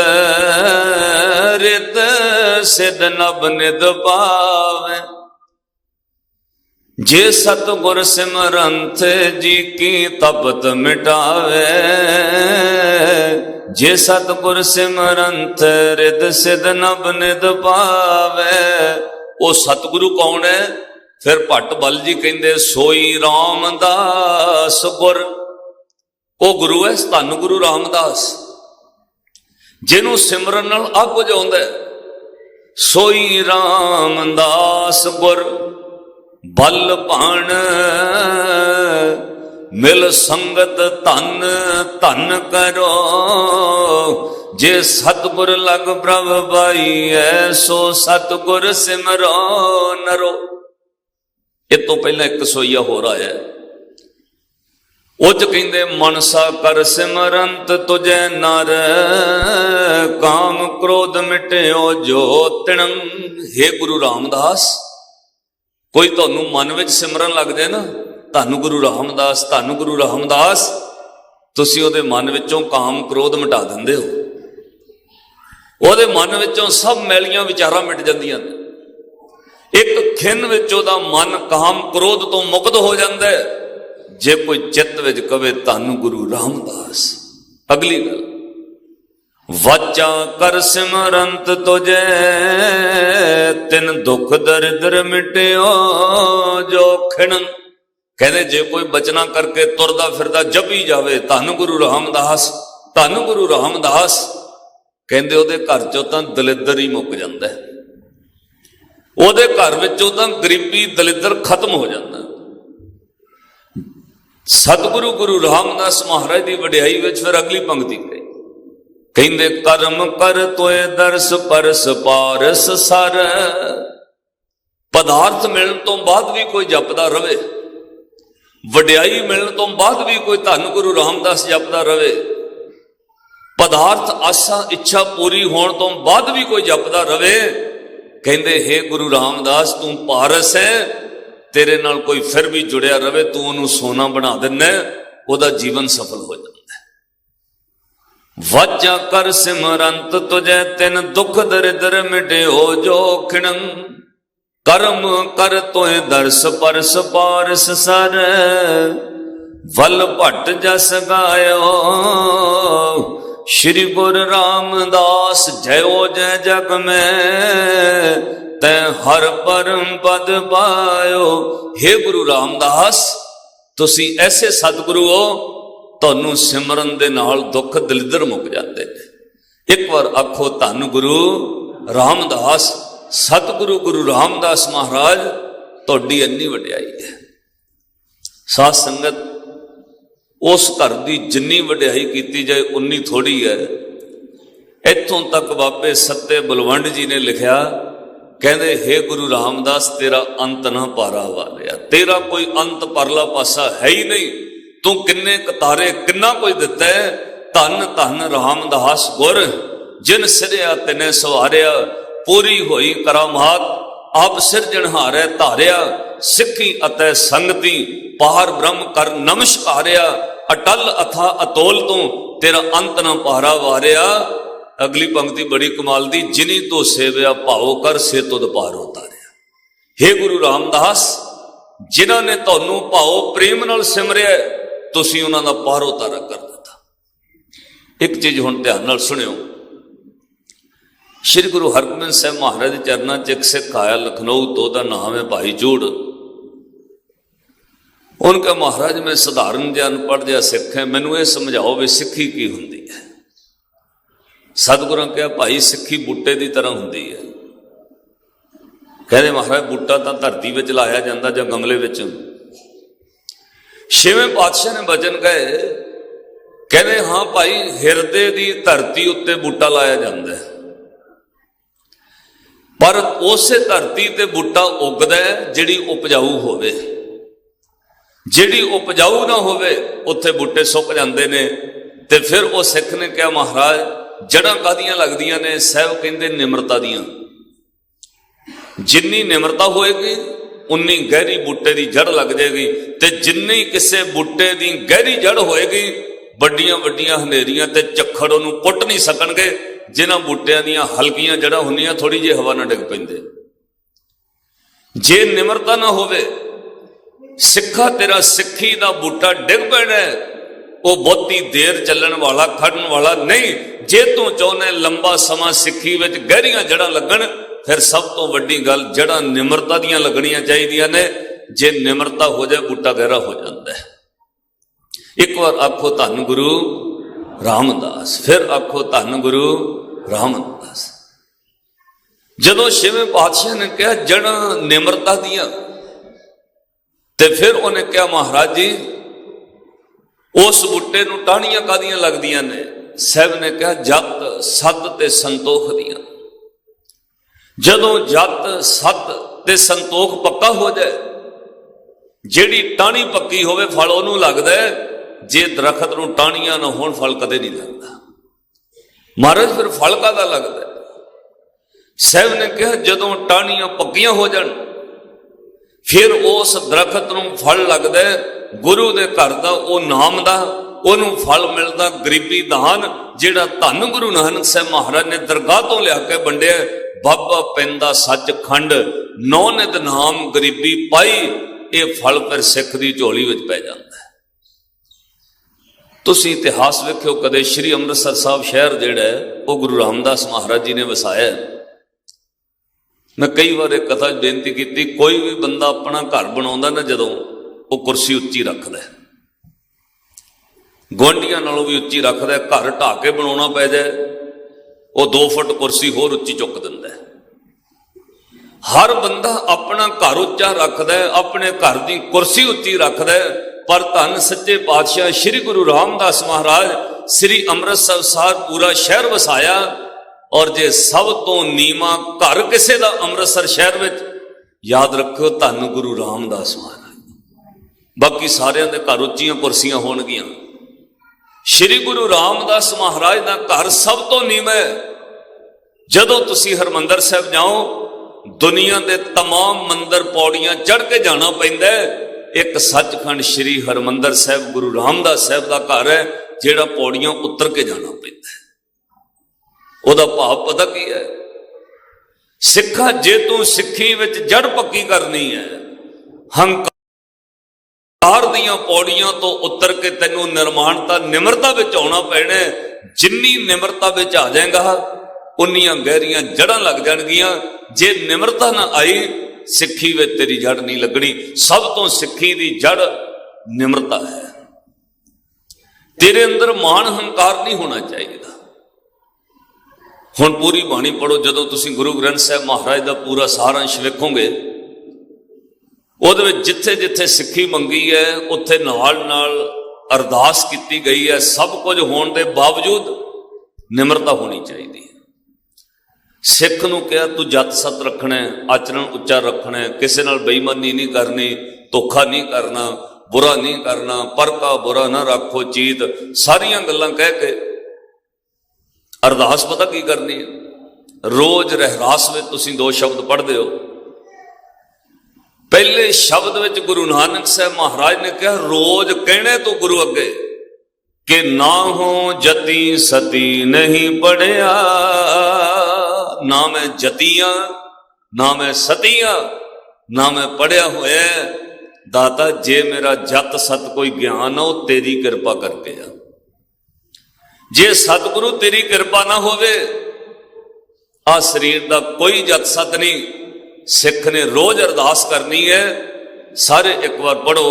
ਰਿੱਧ ਸਿੱਧ ਨਭ ਨਿਧ ਪਾਵੇ। ਜੇ ਸਤਿਗੁਰ ਸਿਮਰੰਥ ਜੀ ਕੀ ਤਪਤ ਮਿਟਾਵੇ। ਜੇ ਸਤਿਗੁਰ ਸਿਮਰੰਥ ਰਿੱਧ ਸਿੱਧ ਨਭ ਨਿਧ ਪਾਵੇ। ਉਹ ਸਤਿਗੁਰੂ ਕੌਣ ਹੈ? ਫਿਰ ਭੱਟ ਬਲ ਜੀ ਕਹਿੰਦੇ ਸੋਈ ਰਾਮਦਾਸ ਗੁਰ। ਉਹ ਗੁਰੂ ਹੈ ਧੰਨ ਗੁਰੂ ਰਾਮਦਾਸ, ਜਿਹਨੂੰ ਸਿਮਰਨ ਨਾਲ ਆ ਕੁਝ ਆਉਂਦਾ। ਸੋਈ ਰਾਮਦਾਸ ਗੁਰ ਬਲ ਭਾਣ ਮਿਲ ਸੰਗਤ ਧਨ ਧਨ ਕਰੋ। ਜੇ ਸਤਿਗੁਰ ਲਗ ਪ੍ਰਭ ਪਾਈਐ ਸੋ ਸਤਿਗੁਰ ਸਿਮਰੋ ਨਰੋ। ਇਹ ਤੋਂ ਪਹਿਲਾਂ ਇੱਕ ਸੋਈਆ ਹੋਰ ਆਇਆ, ਉਹ ਚ ਕਹਿੰਦੇ ਮਨਸਾ ਕਰ ਸਿਮਰੰਤ ਤੁਝੈ ਨਰ ਕਾਮ ਕ੍ਰੋਧ ਮਿਟਿਓ ਜੋ ਤਿਣੰ। ਹੇ ਗੁਰੂ ਰਾਮਦਾਸ, ਕੋਈ ਤੁਹਾਨੂੰ ਮਨ ਵਿੱਚ ਸਿਮਰਨ ਲੱਗ ਜਾਏ ਨਾ, ਧੰਨ ਗੁਰੂ ਰਾਮਦਾਸ, ਧੰਨ ਗੁਰੂ ਰਾਮਦਾਸ, ਤੁਸੀਂ ਉਹਦੇ ਮਨ ਵਿੱਚੋਂ ਕਾਮ ਕ੍ਰੋਧ ਮਿਟਾ ਦਿੰਦੇ ਹੋ। ਉਹਦੇ ਮਨ ਵਿੱਚੋਂ ਸਭ ਮੈਲੀਆਂ ਵਿਚਾਰਾਂ ਮਿਟ ਜਾਂਦੀਆਂ ਨੇ। ਇੱਕ ਖਿੰਨ ਵਿੱਚ ਉਹਦਾ ਮਨ ਕਾਮ ਕ੍ਰੋਧ ਤੋਂ ਮੁਕਤ ਹੋ ਜਾਂਦਾ ਹੈ, ਜੇ ਕੋਈ ਚਿੱਤ ਵਿੱਚ ਕਵੇ ਧੰਨ ਗੁਰੂ ਰਾਮਦਾਸ। ਅਗਲੀ ਗੱਲ, ਵਾਚਾ ਕਰ ਸਿਮਰੰਤ ਤੁਝੈ ਤਿਨ ਦੁਖ ਦਰਿਦਰ ਮਿਟਿਓ ਜੋ ਖਿਣੰ। ਕਹਿੰਦੇ ਜੇ ਕੋਈ ਬਚਨਾ ਕਰਕੇ ਤੁਰਦਾ ਫਿਰਦਾ ਜਪੀ ਜਾਵੇ ਧੰਨ ਗੁਰੂ ਰਾਮਦਾਸ, ਧੰਨ ਗੁਰੂ ਰਾਮਦਾਸ, ਕਹਿੰਦੇ ਉਹਦੇ ਘਰ ਚੋਂ ਤਾਂ ਦਲਿੱਦਰ ਹੀ ਮੁੱਕ ਜਾਂਦਾ, ਉਹਦੇ ਘਰ ਵਿੱਚੋਂ ਤਾਂ ਗਰੀਬੀ ਦਲਿੱਦਰ ਖਤਮ ਹੋ ਜਾਂਦਾ। ਸਤਿਗੁਰੂ ਗੁਰੂ ਰਾਮਦਾਸ ਮਹਾਰਾਜ ਦੀ ਵਡਿਆਈ ਵਿੱਚ ਫਿਰ ਅਗਲੀ ਪੰਕਤੀ ਕਹੀ, ਕਹਿੰਦੇ ਕਰਮ ਕਰ ਤੋਏ ਦਰਸ ਪਰਸ ਪਾਰਸ ਸਰ। ਪਦਾਰਥ ਮਿਲਣ ਤੋਂ ਬਾਅਦ ਵੀ ਕੋਈ ਜਪਦਾ ਰਵੇ, ਵਡਿਆਈ ਮਿਲਣ ਤੋਂ ਬਾਅਦ ਵੀ ਕੋਈ ਧੰਨ ਗੁਰੂ ਰਾਮਦਾਸ ਜਪਦਾ ਰਵੇ, ਪਦਾਰਥ ਆਸਾ ਇੱਛਾ ਪੂਰੀ ਹੋਣ ਤੋਂ ਬਾਅਦ ਵੀ ਕੋਈ ਜਪਦਾ ਰਵੇ। ਕਹਿੰਦੇ ਹੇ ਗੁਰੂ ਰਾਮਦਾਸ, ਤੂੰ ਪਾਰਸ ਹੈ, ਤੇਰੇ ਨਾਲ ਕੋਈ ਫਿਰ ਵੀ ਜੁੜਿਆ ਰਵੇ, ਤੂੰ ਉਹਨੂੰ ਸੋਨਾ ਬਣਾ ਦਿੰਦਾ, ਉਹਦਾ ਜੀਵਨ ਸਫਲ ਹੋ ਜਾਂਦਾ। ਵਾਚਾ ਕਰ ਸਿਮਰੰਤ ਤੁਝੈ ਤਿਨ ਦੁਖ ਦਰਿਦਰ ਮਿਟਿਓ ਜੋ ਖਿਣੰ। ਕਰਮ ਕਰ ਤੋਏ ਦਰਸ ਪਰਸ ਪਾਰਸ ਸਰ। वल भट्ट जस गायो श्री गुरु रामदास जयो जय जग में तै हर परम पद पायो। हे गुरु रामदास तुसी ऐसे सतगुरु हो, तुहानू सिमरन दे नाल दुख दलिद्र मुक जाते ने। एक बार आखो धन गुरु रामदास, सतगुरु गुरु रामदास महाराज तुहाडी इन्नी वडियाई है। साध संगत उस घर की जिन्नी वडियाई की जाए उन्नी थोड़ी है। इत्थों तक बाबे सत्ते बलवंड जी ने लिखा, कहते हे गुरु रामदास तेरा अंत ना पारा वालिया, तेरा कोई अंत परला पासा है ही नहीं। तू किन्ने कतारे किन्ना कोई दिता है। धन धन रामदास गुर जिन सिरिया तिने सवारिया, पूरी होई करामात आप सिरजनहारे धारिया। सिखी अतै संगति पार ब्रह्म कर नमस्कारिया, अटल अथा अतोल तू तेरा अंत ना पारा वारिया। अगली पंक्ति बड़ी कमाल दी, जिनी तो सेविया भाव कर से तुद पार उतारिया। हे गुरु रामदास जिन्हां ने तुहानू भाव प्रेम नाल सिमरिया तुसीं उन्हां दा पार उतारा कर दिता। एक चीज हुण ध्यान नाल सुनियो, श्री गुरु हरगोबिंद साहब महाराज के चरणों च एक सिख आया लखनऊ तो, दा नाम है भाई जूड़। उनका महाराज मैं साधारण जिहा अनपढ़ जिहा सिख है, मैनू ये समझाओ भी सिक्खी की हुंदी है। सतगुरां कहा भाई सिक्खी बूटे की तरह हुंदी है। कहते महाराज बूटा तो धरती विच लाया जाता जां गमले विच। छेवें पातशाह ने वचन कहे, कहते हाँ भाई हिरदे की धरती उत्ते बूटा लाया जाता है, पर उसे धरती ते बूटा उगदा है जिहड़ी उपजाऊ होवे। जिहड़ी उपजाऊ ना होवे उत्थे बूटे सुक जांदे ने। ते फिर वो सिख ने कहा महाराज जड़ां कादियां लगदियां ने? साहब कहंदे निमरता दियां। जिन्नी निमरता होएगी उन्नी गहरी बूटे की जड़ लग जाएगी, ते जिन्नी किसी बूटे की गहरी जड़ होएगी वड्डियां वड्डियां हनेरियां ते झक्खड़ उहनूं पुट नहीं सकणगे। जिन्हां बूटियां दियां हल्कियां जड़ां हुंदियां थोड़ी जी हवा ना डिग पैंदे। जे निमरता ना होवे, सिखा तेरा सिक्खी दा बूटा डिग पैना है, वो बहुती देर चलण वाला खड़न वाला नहीं। जे तू चाहुंदा लंबा समा सिक्खी विच गहरियां जड़ां लगण, फिर सब तो वड्डी गल जड़ां निमरता दियां लगणियां चाहीदियां ने। जे निमरता हो जाए बूटा गहरा हो जाता है। एक बार आखो धन गुरु रामदास, फिर आखो धन गुरु रामदास। जदों छेवें पातशाह ने कहा जड़ां निमरता दियां, ते फिर उन्हें कहा महाराज जी उस बूटे नूं टाहणियां कादियां लगदियां ने? साहब ने कहा जत सत ते संतोख दियां। जदों जत सत ते संतोख पक्का हो जाए, जिहड़ी टाहणी पक्की होवे फल उहनूं लगदा है। जे दरखत नूं टाहणियां ना होण फल कदे नहीं लगदा। महाराज फिर फल कादा लगदा? साहब ने कहा जदों टाहणियां पक्कियां हो जाण फिर उस दरखत नूं फल लगदा है गुरु दे घर दा ओ नाम दा। उहनूं फल मिलदा गरीबी दान, जिहड़ा धन गुरु नानक साहब महाराज ने दरगाह तो लिया के वंडिया। बाबा पैंदा सचखंड नौ नित नाम गरीबी पाई, ये फल फिर सिख दी झोली विच पै जांदा है। तुसीं इतिहास वेखियो कदे श्री अमृतसर साहब शहर जिहड़ा है वो गुरु रामदास महाराज जी ने वसाया। मैं कई बार एक कथा बेनती की, कोई भी बंदा अपना घर बनाउंदा ना जदों वो कुर्सी उच्ची रखदा है, गुआंढियां नालों भी उच्ची रखदा है। घर ढा के बनाउणा पै जाए वो 2 फुट कुर्सी होर उच्ची चुक दिंदा है। हर बंदा अपना घर उच्चा रखदा है, अपने घर की कुर्सी उच्ची रखदा है। पर धन सच्चे पातशाह श्री गुरु रामदास महाराज श्री अमृतसर साहब पूरा शहर वसाया। और जे सब तो नीमा घर किसे दा अमृतसर शहर में, याद रखो धन गुरु रामदास महाराज। बाकी सारियां दे घर उच्चियां कुर्सियां होणगियां, श्री गुरु रामदास महाराज दा घर सब तो नीमा है। जदों तुसी हरमंदर साहब जाओ, दुनिया के तमाम मंदिर पौड़ियां चढ़ के जाना पैंदा है। एक सचखंड श्री हरमंदर साहब गुरु रामदास साहब का घर है, जिहड़ा पौड़ियां उतर के जाना पैंदा है। ਉਹਦਾ ਭਾਵ पता की है? सिखा जे तू सिक्खी विच जड़ पक्की करनी है, हंकार ਹੰਕਾਰ ਦੀਆਂ ਪੌੜੀਆਂ ਤੋਂ ਉਤਰ ਕੇ ਤੈਨੂੰ ਨਿਰਮਾਣਤਾ ਨਿਮਰਤਾ ਵਿੱਚ ਆਉਣਾ ਪੈਣਾ। ਜਿੰਨੀ ਨਿਮਰਤਾ ਵਿੱਚ ਆ ਜਾਏਗਾ ਉਨੀਆਂ ਗਹਿਰੀਆਂ ਜੜਾਂ ਲੱਗ ਜਾਣਗੀਆਂ। ਜੇ ਨਿਮਰਤਾ ਨਾ ਆਈ ਸਿੱਖੀ ਵਿੱਚ ਤੇਰੀ ਜੜ ਨਹੀਂ ਲੱਗਣੀ। ਸਭ ਤੋਂ ਸਿੱਖੀ ਦੀ ਜੜ ਨਿਮਰਤਾ ਹੈ। ਤੇਰੇ ਅੰਦਰ ਮਾਣ ਹੰਕਾਰ ਨਹੀਂ ਹੋਣਾ ਚਾਹੀਦਾ। ਹੁਣ ਪੂਰੀ ਬਾਣੀ ਪੜੋ, ਜਦੋਂ ਤੁਸੀਂ ਗੁਰੂ ਗ੍ਰੰਥ ਸਾਹਿਬ ਮਹਾਰਾਜ ਦਾ ਪੂਰਾ ਸਾਰਾਂਸ਼ ਵੇਖੋਗੇ, ਉਹਦੇ ਵਿੱਚ ਜਿੱਥੇ ਜਿੱਥੇ ਸਿੱਖੀ ਮੰਗੀ ਹੈ ਉੱਥੇ ਨਾਲ ਨਾਲ ਅਰਦਾਸ ਕੀਤੀ ਗਈ ਹੈ। ਸਭ ਕੁਝ ਹੋਣ ਦੇ ਬਾਵਜੂਦ ਨਿਮਰਤਾ ਹੋਣੀ ਚਾਹੀਦੀ ਹੈ। ਸਿੱਖ ਨੂੰ ਕਿਹਾ ਤੂੰ ਜਤ ਸਤ ਰੱਖਣਾ, ਆਚਰਣ ਉੱਚਾ ਰੱਖਣਾ, ਕਿਸੇ ਨਾਲ ਬੇਈਮਾਨੀ ਨਹੀਂ ਕਰਨੀ, ਧੋਖਾ ਨਹੀਂ ਕਰਨਾ, ਬੁਰਾ ਨਹੀਂ ਕਰਨਾ, ਪਰ ਕਾ ਬੁਰਾ ਨਾ ਰੱਖੋ ਚੀਤ, ਸਾਰੀਆਂ ਗੱਲਾਂ ਕਹਿ ਕੇ ਅਰਦਾਸ ਪਤਾ ਕੀ ਕਰਨੀ ਹੈ। ਰੋਜ਼ ਰਹਿਰਾਸ ਵਿੱਚ ਤੁਸੀਂ 2 ਸ਼ਬਦ ਪੜ੍ਹਦੇ ਹੋ। ਪਹਿਲੇ ਸ਼ਬਦ ਵਿੱਚ ਗੁਰੂ ਨਾਨਕ ਸਾਹਿਬ ਮਹਾਰਾਜ ਨੇ ਕਿਹਾ ਰੋਜ਼ ਕਹਿਣੇ ਤੋਂ ਗੁਰੂ ਅੱਗੇ ਕਿ ਨਾ ਹੋ ਜਤੀ ਸਤੀ ਨਹੀਂ ਪੜਿਆ। ਨਾ ਮੈਂ ਜਤੀਆਂ, ਨਾ ਮੈਂ ਸਤੀਆਂ, ਨਾ ਮੈਂ ਪੜਿਆ ਹੋਇਆ। ਦਾਤਾ ਜੇ ਮੇਰਾ ਜਤ ਸਤ ਕੋਈ ਗਿਆਨ ਆ ਉਹ ਤੇਰੀ ਕਿਰਪਾ ਕਰਕੇ ਆ। ਜੇ ਸਤਿਗੁਰੂ ਤੇਰੀ ਕਿਰਪਾ ਨਾ ਹੋਵੇ ਆ ਸਰੀਰ ਦਾ ਕੋਈ ਜਤ ਸਤ ਨਹੀਂ। ਸਿੱਖ ਨੇ ਰੋਜ਼ ਅਰਦਾਸ ਕਰਨੀ ਹੈ। ਸਾਰੇ ਇੱਕ ਵਾਰ ਪੜੋ,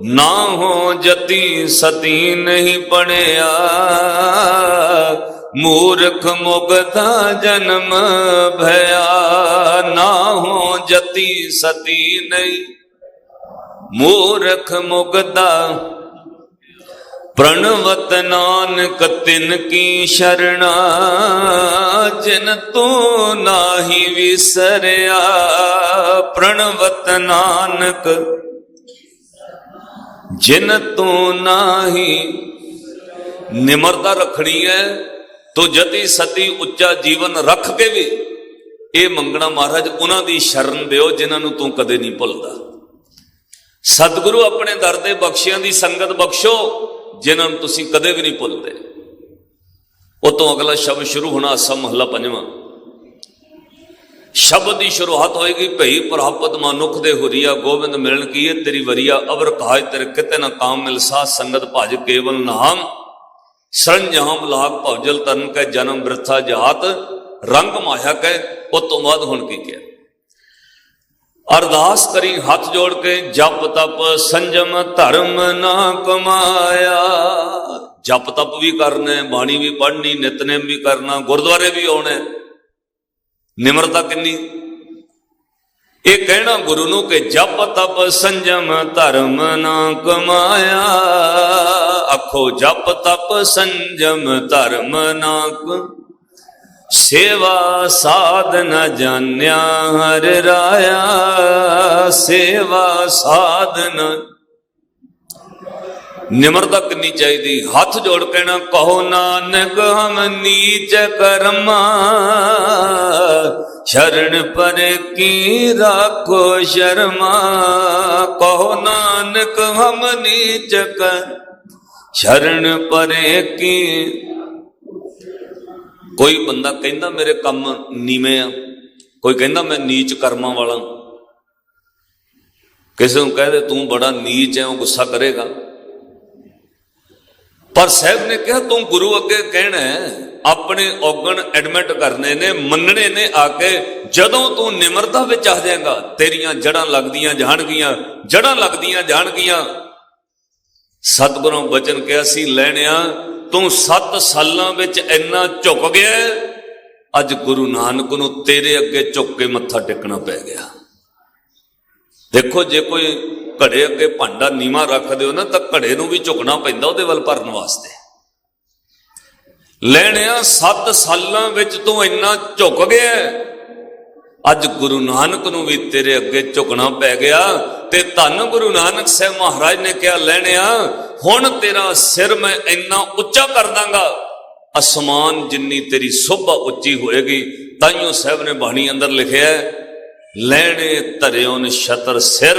ਨਾ ਹੋ ਜਤੀ ਸਤੀ ਨਹੀਂ ਪੜਿਆ, ਮੂਰਖ ਮੁਗਧਾ ਜਨਮ ਭਇਆ। ਨਾ ਹੋ ਜਤੀ ਸਤੀ ਨਹੀਂ, ਮੂਰਖ ਮੁਗਧਾ ਪ੍ਰਣਵਤ ਨਾਨਕ ਤਿਨ ਕੀ ਸ਼ਰਣਾ, ਜਿਨ ਤੂੰ ਨਾਹੀ ਵਿਸਰਿਆ। ਪ੍ਰਣਵਤ ਨਾਨਕ ਜਿਨ ਤੂੰ ਨਾਹੀ। ਨਿਮਰਤਾ ਰੱਖਣੀ ਹੈ ਤੋ ਜਤੀ ਸਤੀ ਉੱਚਾ ਜੀਵਨ ਰੱਖ ਕੇ ਵੀ ਇਹ ਮੰਗਣਾ ਮਹਾਰਾਜ ਉਹਨਾਂ ਦੀ ਸ਼ਰਨ ਦਿਓ ਜਿਨ੍ਹਾਂ ਨੂੰ ਤੂੰ ਕਦੇ ਨਹੀਂ ਭੁੱਲਦਾ। ਸਤਿਗੁਰੂ ਆਪਣੇ ਦਰ ਦੇ ਬਖਸ਼ਿਆਂ ਦੀ ਸੰਗਤ ਬਖਸ਼ੋ ਜਿਨ੍ਹਾਂ ਨੂੰ ਤੁਸੀਂ ਕਦੇ ਵੀ ਨਹੀਂ ਭੁੱਲਦੇ। ਉਹ ਤੋਂ ਅਗਲਾ ਸ਼ਬਦ ਸ਼ੁਰੂ ਹੋਣਾ ਆਸਾ ਮਹੱਲਾ 5ਵਾਂ। ਸ਼ਬਦ ਦੀ ਸ਼ੁਰੂਆਤ ਹੋਏਗੀ ਭਈ ਪ੍ਰਾਪਤ ਮਨੁੱਖ ਦੇ ਹੁਰੀਆ, ਗੋਬਿੰਦ ਮਿਲਣ ਕੀਏ ਤੇਰੀ ਵਰੀਆ। ਅਵਰ ਕਾਜ ਤੇਰੇ ਕਿਤੇ ਨਾ ਕਾਮ ਮਿਲ, ਸਾਧ ਸੰਗਤ ਭਜ ਕੇਵਲ ਨਾਮ। ਸਰੰਜਾਮ ਲਾਗ ਭਵਜਲ ਤਰਨ ਕੈ, ਜਨਮ ਬ੍ਰਿਥਾ ਜਾਤ ਰੰਗ ਮਾਇਆ ਕੈ। ਉਹ ਤੋਂ ਬਾਅਦ ਹੁਣ ਕੀ ਕਿਹਾ? ਅਰਦਾਸ ਕਰੀ ਹੱਥ ਜੋੜ ਕੇ, ਜਪ ਤਪ ਸੰਜਮ ਧਰਮ ਨਾ ਕਮਾਇਆ। ਜਪ ਤਪ ਵੀ ਕਰਨਾ, ਬਾਣੀ ਵੀ ਪੜ੍ਹਨੀ, ਨਿਤਨੇਮ ਵੀ ਕਰਨਾ, ਗੁਰਦੁਆਰੇ ਵੀ ਆਉਣਾ। ਨਿਮਰਤਾ ਕਿੰਨੀ? ਇਹ ਕਹਿਣਾ ਗੁਰੂ ਨੂੰ ਕਿ ਜਪ ਤਪ ਸੰਜਮ ਧਰਮ ਨਾ ਕਮਾਇਆ। ਆਖੋ ਜਪ ਤਪ ਸੰਜਮ ਧਰਮ ਨਾ ਸੇਵਾ ਸਾਧ ਨ ਜਾਣਿਆ ਹਰ ਰਾਇਆ। ਸੇਵਾ ਸਾਧ ਨ। ਨਿਮਰਤਾ ਕਿੰਨੀ ਚਾਹੀਦੀ? ਹੱਥ ਜੋੜ ਕਹਿਣਾ ਕਹੋ ਨਾਨਕ ਹਮ ਨੀਚ ਕਰਮਾ, ਸ਼ਰਨ ਪਰ ਕੀ ਰਾਖੋ ਸ਼ਰਮਾ। ਕਹੋ ਨਾਨਕ ਹਮ ਨੀਚ ਕਰ, ਸ਼ਰਨ ਪਰ ਕੀ। ਕੋਈ ਬੰਦਾ ਕਹਿੰਦਾ ਮੇਰੇ ਕੰਮ ਨੀਵੇਂ ਆ, ਕੋਈ ਕਹਿੰਦਾ ਮੈਂ ਨੀਚ ਕਰਮਾਂ ਵਾਲਾ। ਕਿਸੇ ਨੂੰ ਕਹਦੇ ਤੂੰ ਬੜਾ ਨੀਚ ਹੈ, ਉਹ ਗੁੱਸਾ ਕਰੇਗਾ। ਪਰ ਸਾਹਿਬ ਨੇ ਕਿਹਾ ਤੂੰ ਗੁਰੂ ਅੱਗੇ ਕਹਿਣਾ, ਆਪਣੇ ਔਗਣ ਐਡਮਿਟ ਕਰਨੇ ਨੇ, ਮੰਨਣੇ ਨੇ ਆ ਕੇ। ਜਦੋਂ ਤੂੰ ਨਿਮਰਤਾ ਵਿੱਚ ਆ ਜਾਏਗਾ ਤੇਰੀਆਂ ਜੜਾਂ ਲੱਗਦੀਆਂ ਜਾਣਗੀਆਂ, ਜੜਾਂ ਲੱਗਦੀਆਂ ਜਾਣਗੀਆਂ। ਸਤਿਗੁਰਾਂ ਬਚਨ ਕਿਹਾ ਸੀ ਲੈਣਿਆ ਤੂੰ 7 ਸਾਲਾਂ ਵਿੱਚ ਇੰਨਾ ਝੁਕ ਗਿਆ, ਅੱਜ ਗੁਰੂ ਨਾਨਕ ਨੂੰ ਤੇਰੇ ਅੱਗੇ ਝੁਕ ਕੇ ਮੱਥਾ ਟੇਕਣਾ ਪੈ ਗਿਆ। ਦੇਖੋ ਜੇ ਕੋਈ ਘੜੇ ਅੱਗੇ ਭਾਂਡਾ ਨੀਵਾਂ ਰੱਖ ਦਿਓ ਨਾ ਤਾਂ ਘੜੇ ਨੂੰ ਵੀ ਝੁਕਣਾ ਪੈਂਦਾ ਉਹਦੇ ਵੱਲ ਭਰਨ ਵਾਸਤੇ। ਲੈਣਿਆ 7 ਸਾਲਾਂ ਵਿੱਚ ਤੂੰ ਇੰਨਾ ਝੁਕ ਗਿਆ, ਅੱਜ ਗੁਰੂ ਨਾਨਕ ਨੂੰ ਵੀ ਤੇਰੇ ਅੱਗੇ ਝੁਕਣਾ ਪੈ ਗਿਆ। ਤੇ ਧੰਨ ਗੁਰੂ ਨਾਨਕ ਸਾਹਿਬ ਮਹਾਰਾਜ ਨੇ ਕਿਹਾ ਲੈਣਿਆ ਹੁਣ ਤੇਰਾ ਸਿਰ ਮੈਂ ਇੰਨਾ ਉੱਚਾ ਕਰ ਦਾਂਗਾ, ਅਸਮਾਨ ਜਿੰਨੀ ਤੇਰੀ ਸੋਭਾ ਉੱਚੀ ਹੋਏਗੀ। ਤਾਈਓ ਸਾਹਿਬ ਨੇ ਬਾਣੀ ਅੰਦਰ ਲਿਖਿਆ ਲੈਣੇ ਧਰਿਓ ਨ ਛਤਰ ਸਿਰ,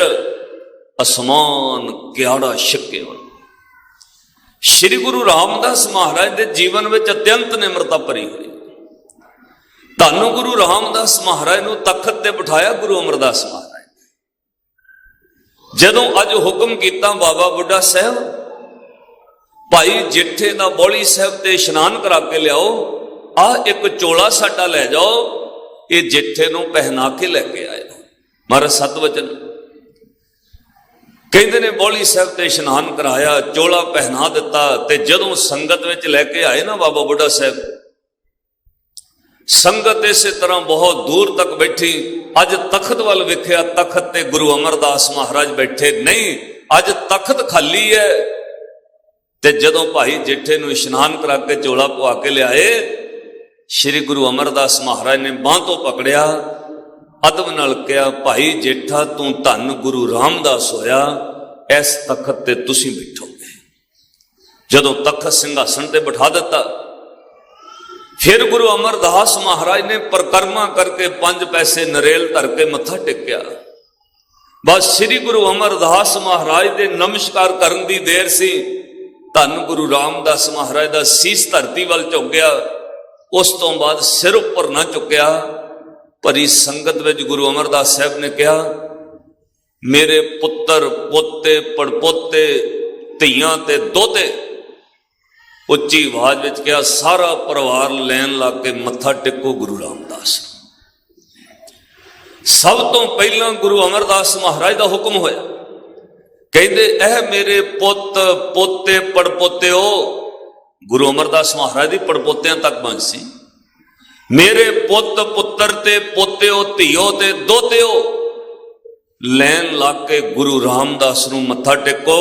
ਅਸਮਾਨ ਕਿਆੜਾ ਛਿੱਕਿਓ। ਸ਼੍ਰੀ ਗੁਰੂ ਰਾਮਦਾਸ ਮਹਾਰਾਜ ਦੇ ਜੀਵਨ ਵਿੱਚ ਅਤਿਅੰਤ ਨਿਮਰਤਾ ਭਰੀ ਹੋਈ। ਧੰਨ ਗੁਰੂ ਰਾਮਦਾਸ ਮਹਾਰਾਜ ਨੂੰ ਤਖਤ ਤੇ ਬਿਠਾਇਆ ਗੁਰੂ ਅਮਰਦਾਸ ਮਹਾਰਾਜ। जदों अज हुक्म किया बाबा बुढ़ा साहब भाई जेठे का बौली साहब ते इशनान करा के लियाओ, आ एक चोला साडा लै जाओ, ये जेठे नूं पहना के लैके आए। महाराज सतवचन कहते ने बौली साहब ते इशनान कराया, चोला पहना दिता, ते जदों संगत विच लैके आए ना बाबा बुढ़ा साहब, संगत इसे तरह बहुत दूर तक बैठी। अज तखत वाल वेख्या, तखत ते गुरु अमरदास महाराज बैठे नहीं, अज तखत खाली है। ते जदों भाई जेठे नूं इशनान करा के चोला पवा के लियाए, श्री गुरु अमरदास महाराज ने बांह तो पकड़िया, अदब नाल कहा, भाई जेठा तू धन गुरु रामदास होया, इस तखत ते तुसीं बैठोगे। जदों तखत सिंघासन ते बिठा दिता, फिर गुरु अमरदास महाराज ने परिक्रमा करके 5 पैसे नरेल धर के मत्था टेकिया। बस श्री गुरु अमरदास महाराज दे नमस्कार करन दी देर सी, धन गुरु रामदास महाराज दा सीस धरती वाल झुक गया। उस तो बाद सिर उपर ना चुकया। भरी संगत विच गुरु अमरदास साहब ने कहा, मेरे पुत्र पोते पड़पोते धीआं ते दोते, उच्ची आवाज विच कहा, सारा परिवार लैन ला के मत्था टेको गुरु रामदास। सब तो पहला गुरु अमरदास महाराज का हुक्म होया, कहते एह मेरे पुत पोते पड़पोते हो। गुरु अमरदास महाराज की पड़पोतियां तक बंसी, मेरे पुत पुत्र ते पोते हो, धीओ ते दोते हो, लैन ला के गुरु रामदास नूं मत्था टेको।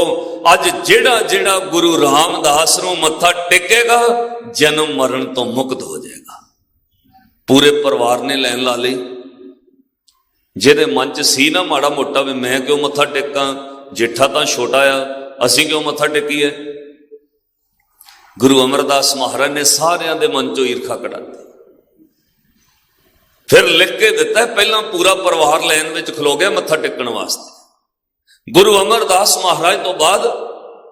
अज जेड़ा जेड़ा गुरु रामदास नूं मत्था टेकेगा, जन्म मरण तो मुक्त हो जाएगा। पूरे परिवार ने लैन ला ली। जिहदे मन च सी ना माड़ा मोटा भी मैं क्यों मत्था टेका, जेठा तां छोटा आ, असीं क्यों मत्था टेकीए। गुरु अमरदास महाराज ने सारियां दे मन चों ईर्खा कढा दी। फिर लिख के दिता, पहला पूरा परिवार लैन विच खलो गया मत्था टेकण वास्ते। गुरु अमरदास महाराज तो बाद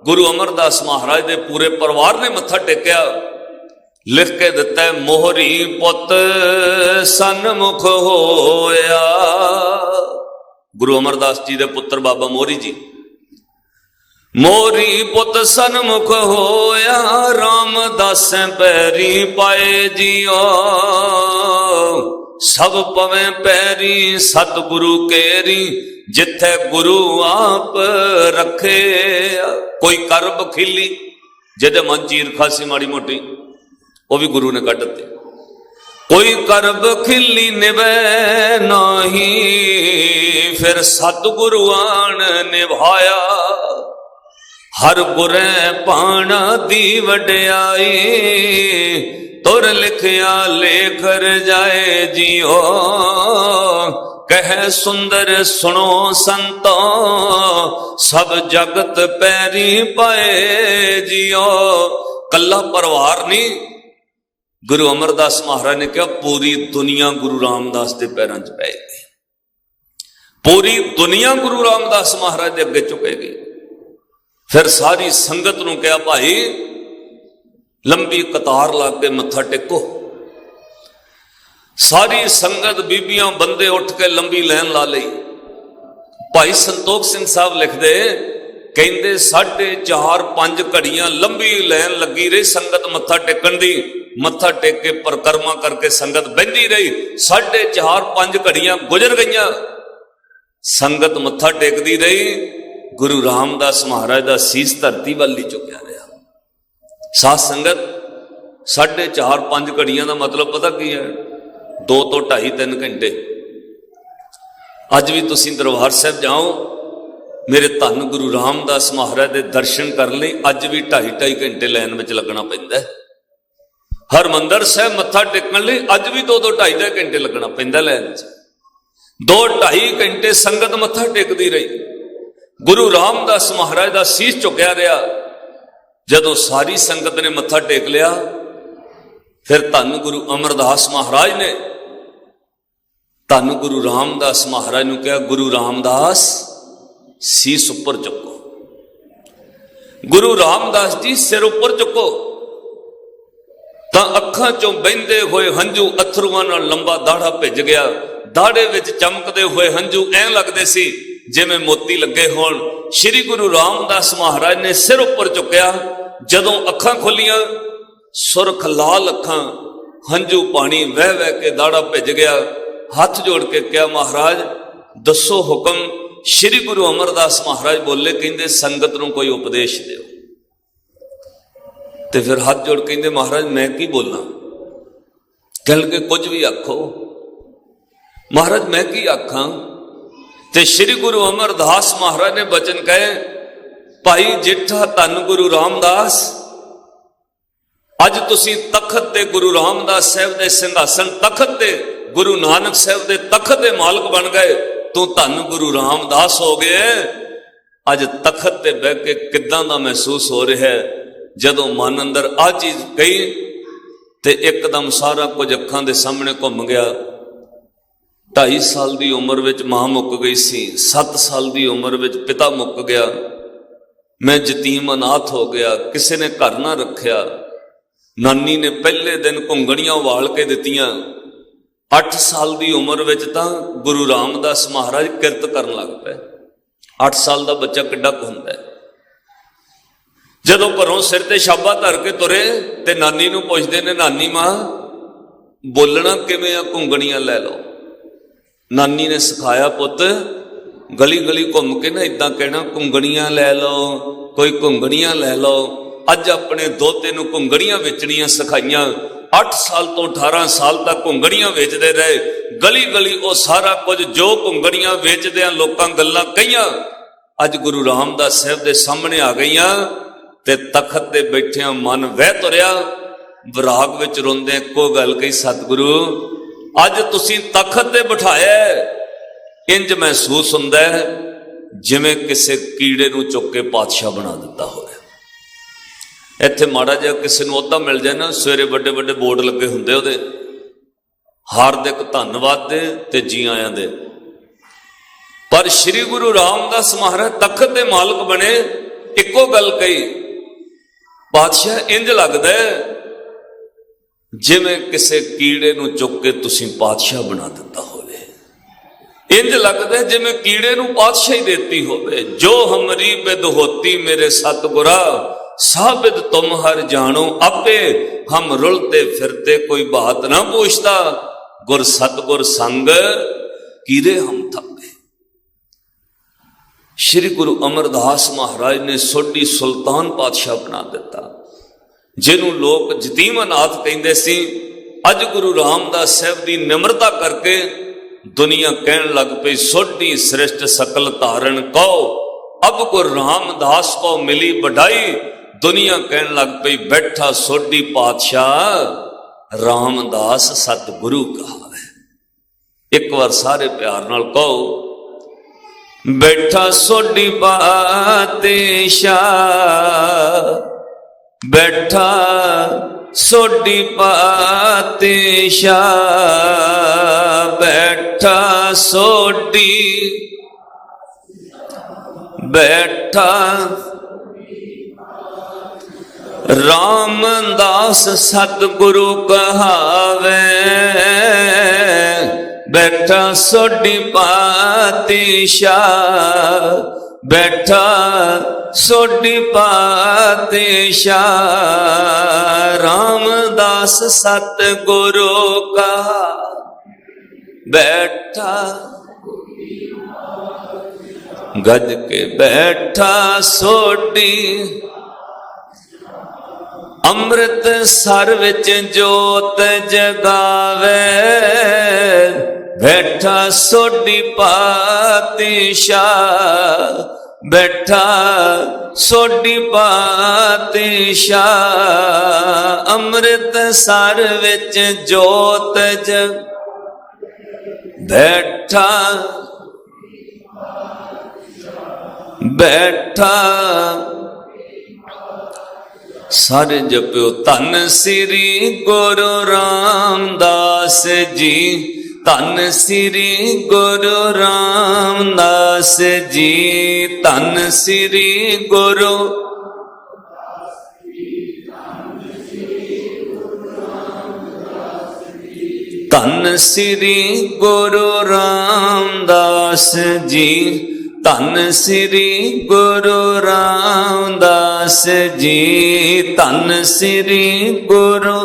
गुरु अमरदास महाराज दे पूरे परिवार ने मत्था टेकिया। लिख के दिता, मोहरी पुत सन्मुख होया। गुरु अमरदास जी दे पुत्र बाबा मोहरी जी, मोहरी पुत सन्मुख होया, रामदास पैरी पाए जियो, सब पवे पैरी सतगुरु केरी, जिथे गुरु आप रखे। कोई कर बखीली जिहदे मन च ईर्खा सी माड़ी मोटी, वो भी गुरु ने कढ दित्ती। कोई कर बखीली निभे नाही, फिर सतगुरु आन निभाया। हर गुरे पाना दी वड्याई, तुर लिखिया लेकर जाए जियो, कह सुंदर सुनो संतो, सब जगत पैरी पाए जियो। कल्ला परिवार नहीं, गुरु अमरदास महाराज ने कहा पूरी दुनिया गुरु रामदास के पैरों च पैगी। पूरी दुनिया गुरु रामदास महाराज के अगे झुकेगी। फिर सारी संगत नूं कहा, भाई लंबी कतार ला के मत्था टेको। सारी संगत बीबियां बंदे उठ के लंबी लैन ला ली। भाई संतोख सिंह साहब लिखते, कहते 4.5 घड़ियां लंबी लैन लगी रही संगत मत्था टेकन दी। मत्था टेक के परिक्रमा करके संगत बहती रही। 4.5 घड़ियां गुजर गई, संगत मत्था टेकती रही। गुरु रामदास महाराज का सीस धरती वाल ही चुकया रहा। साध संगत 4.5 घड़ियां का मतलब पता की है? 2 तो 2.5-3 घंटे। अज भी तुसी दरबार साहब जाओ, मेरे धन गुरु रामदास महाराज के दर्शन करने लई अज भी 2.5 घंटे लाइन में लगना पैंदा है। हरमंदर साहब मत्था टेकन लई अज भी 2-2 2.5 घंटे लगना पैंदा लाइन च। 2-2.5 घंटे संगत मत्था टेकदी रही। गुरु रामदास महाराज का सीस झुकया रहा। जदों सारी संगत ने मत्था टेक लिया, फिर धन गुरु अमरदास महाराज ने धन गुरु रामदास महाराज ने कहा, गुरु रामदास सीस उपर चुको। गुरु रामदास जी सिर उपर चुको। तो अखां चों बहिंदे हुए हंझू अथरुआं नाल लंबा दाढ़ा भिज गया। दाढ़े विच चमकदे हुए हंझू ऐं लगदे सी जिवें मोती लगे होण। श्री गुरु रामदास महाराज ने सिर उपर चुकया, जदों अखां खोलियां सुरख लाल अखां, हंझू पानी वह वह के दाड़ा भिज गया। हाथ जोड़ के कहा, महाराज दसो हुक्म। श्री गुरु अमरदास महाराज बोले, कहंदे संगत नूं कोई उपदेश दिओ। ते फिर हाथ जोड़ कहंदे, महाराज मैं की बोलां? कह लगे कुछ भी आखो। महाराज मैं की आखां? ते श्री गुरु अमरदास महाराज ने बचन कहे, भाई जेठा धन गुरु रामदास, अज तुसी तखत ते गुरु रामदास साहब दे सिंघासन, तखत ते गुरु नानक साहब दे तखत दे मालक बन गए। तू धन गुरु रामदास हो गए। अज तखत ते बह के किदां दा महसूस हो रहा है? जदों मन अंदर आ चीज कही ते एकदम सारा कुछ अखां दे सामने घुम गया। 2.5 साल की उम्र विच मां मुक गई सी, 7 साल की उम्र विच पिता मुक गया, मैं जतीम अनाथ हो गया, किसी ने घर ना रखिया। नानी ने पहले दिन घुंगड़ियां वाल के दित्तियां। 8 साल की उम्र विच तां गुरु रामदास महाराज किरत करन लग पे। 8 साल का बच्चा किड्डा कुछ हुंदा है। जदों घरों सिर ते छाबा धर के तुरे ते नानी नूं पुछदे ने, नानी मां बोलना किवें आ? घुंगड़ियां लै लो। नानी ने सिखाया, पुत गली गली घूम के ना इदां कहना, घुंगड़ियां लै लो, कोई घुंगड़ियां लै लो। अज अपने दोते नूं घुंगड़ियां वेचणियां सिखाइयां। 8 साल तो 18 साल तक घुंगड़ियां वेचते रहे। गली गली वो सारा कुछ जो घुंगड़ियां वेचदे लोकां गल्लां कहियां अज गुरु रामदास साहब दे सामने आ गईयां। ते तखत ते बैठिया मन वह तुरया, विराग विच रोंदे इक्को गल कही, सतगुरु अज तुसीं तखत ते बिठाया, इंज महसूस हुंदा है जिवें किसी कीड़े नूं चुक के पातशाह बना दिता होवे। इत्थे माड़ा जिहा किसी नूं ओहदा मिल जाए ना, सवेरे बड़े बड़े बोर्ड लगे हुंदे ओहदे, हार्दिक धन्नवाद दे ते जी आयां दे। पर श्री गुरु रामदास महाराज तखत दे मालक बने, इक्को गल कही, पातशाह इंज लगदा है जिवें किसी कीड़े नूं चुक के तुसीं पातशाह बना दिता होवे। इंज लगदा है जिवें कीड़े नूं पातशाही देती होवे। जो हमरी बिद होती मेरे सतगुरा, साबिद तुम हर जानो आपे। हम रुलते फिरते कोई बात ना पूछता, गुर सतगुर संग कीरे हम थपे। श्री गुरु अमरदास महाराज ने सोडी सुल्तान पातशाह बना दिता, जिन्हों लोग जतीमनाथ कहते सी। अज गुरु रामदास साहब की निमरता करके दुनिया कहन लग पई, सोडी श्रेष्ठ सकल धारण कहो, अब गुरु रामदास को मिली बढ़ाई। दुनिया कहन लग पई, बैठा सोडी पातशाह रामदास सतगुरु कहा है। एक बार सारे प्यार नाल कहो, बैठा सोडी पातशाह, बैठा सोडी पातशाह, बैठा सोडी, बैठा रामदास सतगुरु कहावे। बैठा सोडी पातशाह, बैठा सोडी पातशाह, रामदास सतगुरु कहा। बैठा गज के बैठा सोडी, अमृत सर विच जोत जगावे। बैठा सोडी पातशाह, बैठा सोडी पातशाह, अमृत सर विच जोत जग। बैठा बैठा सारे जपियो, धन श्री गुरु रामदास जी, धन श्री गुरु रामदास जी, धन श्री गुरु, धन श्री गुरु रामदास जी, ਧੰਨ ਸ੍ਰੀ ਗੁਰੂ ਰਾਮਦਾਸ ਜੀ, ਧੰਨ ਸ੍ਰੀ ਗੁਰੂ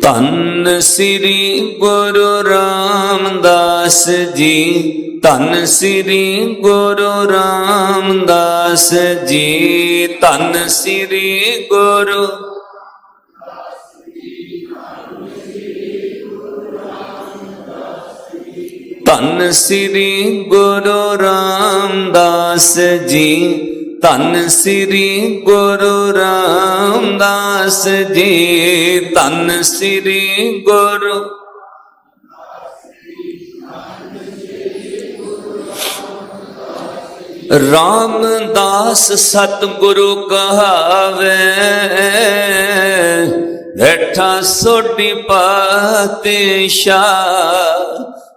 ਧੰਨ ਸ੍ਰੀ ਗੁਰੂ ਰਾਮਦਾਸ ਜੀ, ਧੰਨ ਸ੍ਰੀ ਗੁਰੂ ਰਾਮਦਾਸ ਜੀ, ਧੰਨ ਸ੍ਰੀ ਗੁਰੂ ਧੰਨ ਸ੍ਰੀ ਗੁਰੂ ਰਾਮਦਾਸ ਜੀ, ਧੰਨ ਸ੍ਰੀ ਗੁਰੂ ਰਾਮਦਾਸ ਜੀ, ਧੰਨ ਸ੍ਰੀ ਗੁਰੂ ਰਾਮਦਾਸ ਸਤਿਗੁਰੂ ਕਹਾਵੇ, ਬੈਠਾ ਸੋਢੀ ਪਾਤਸ਼ਾਹ,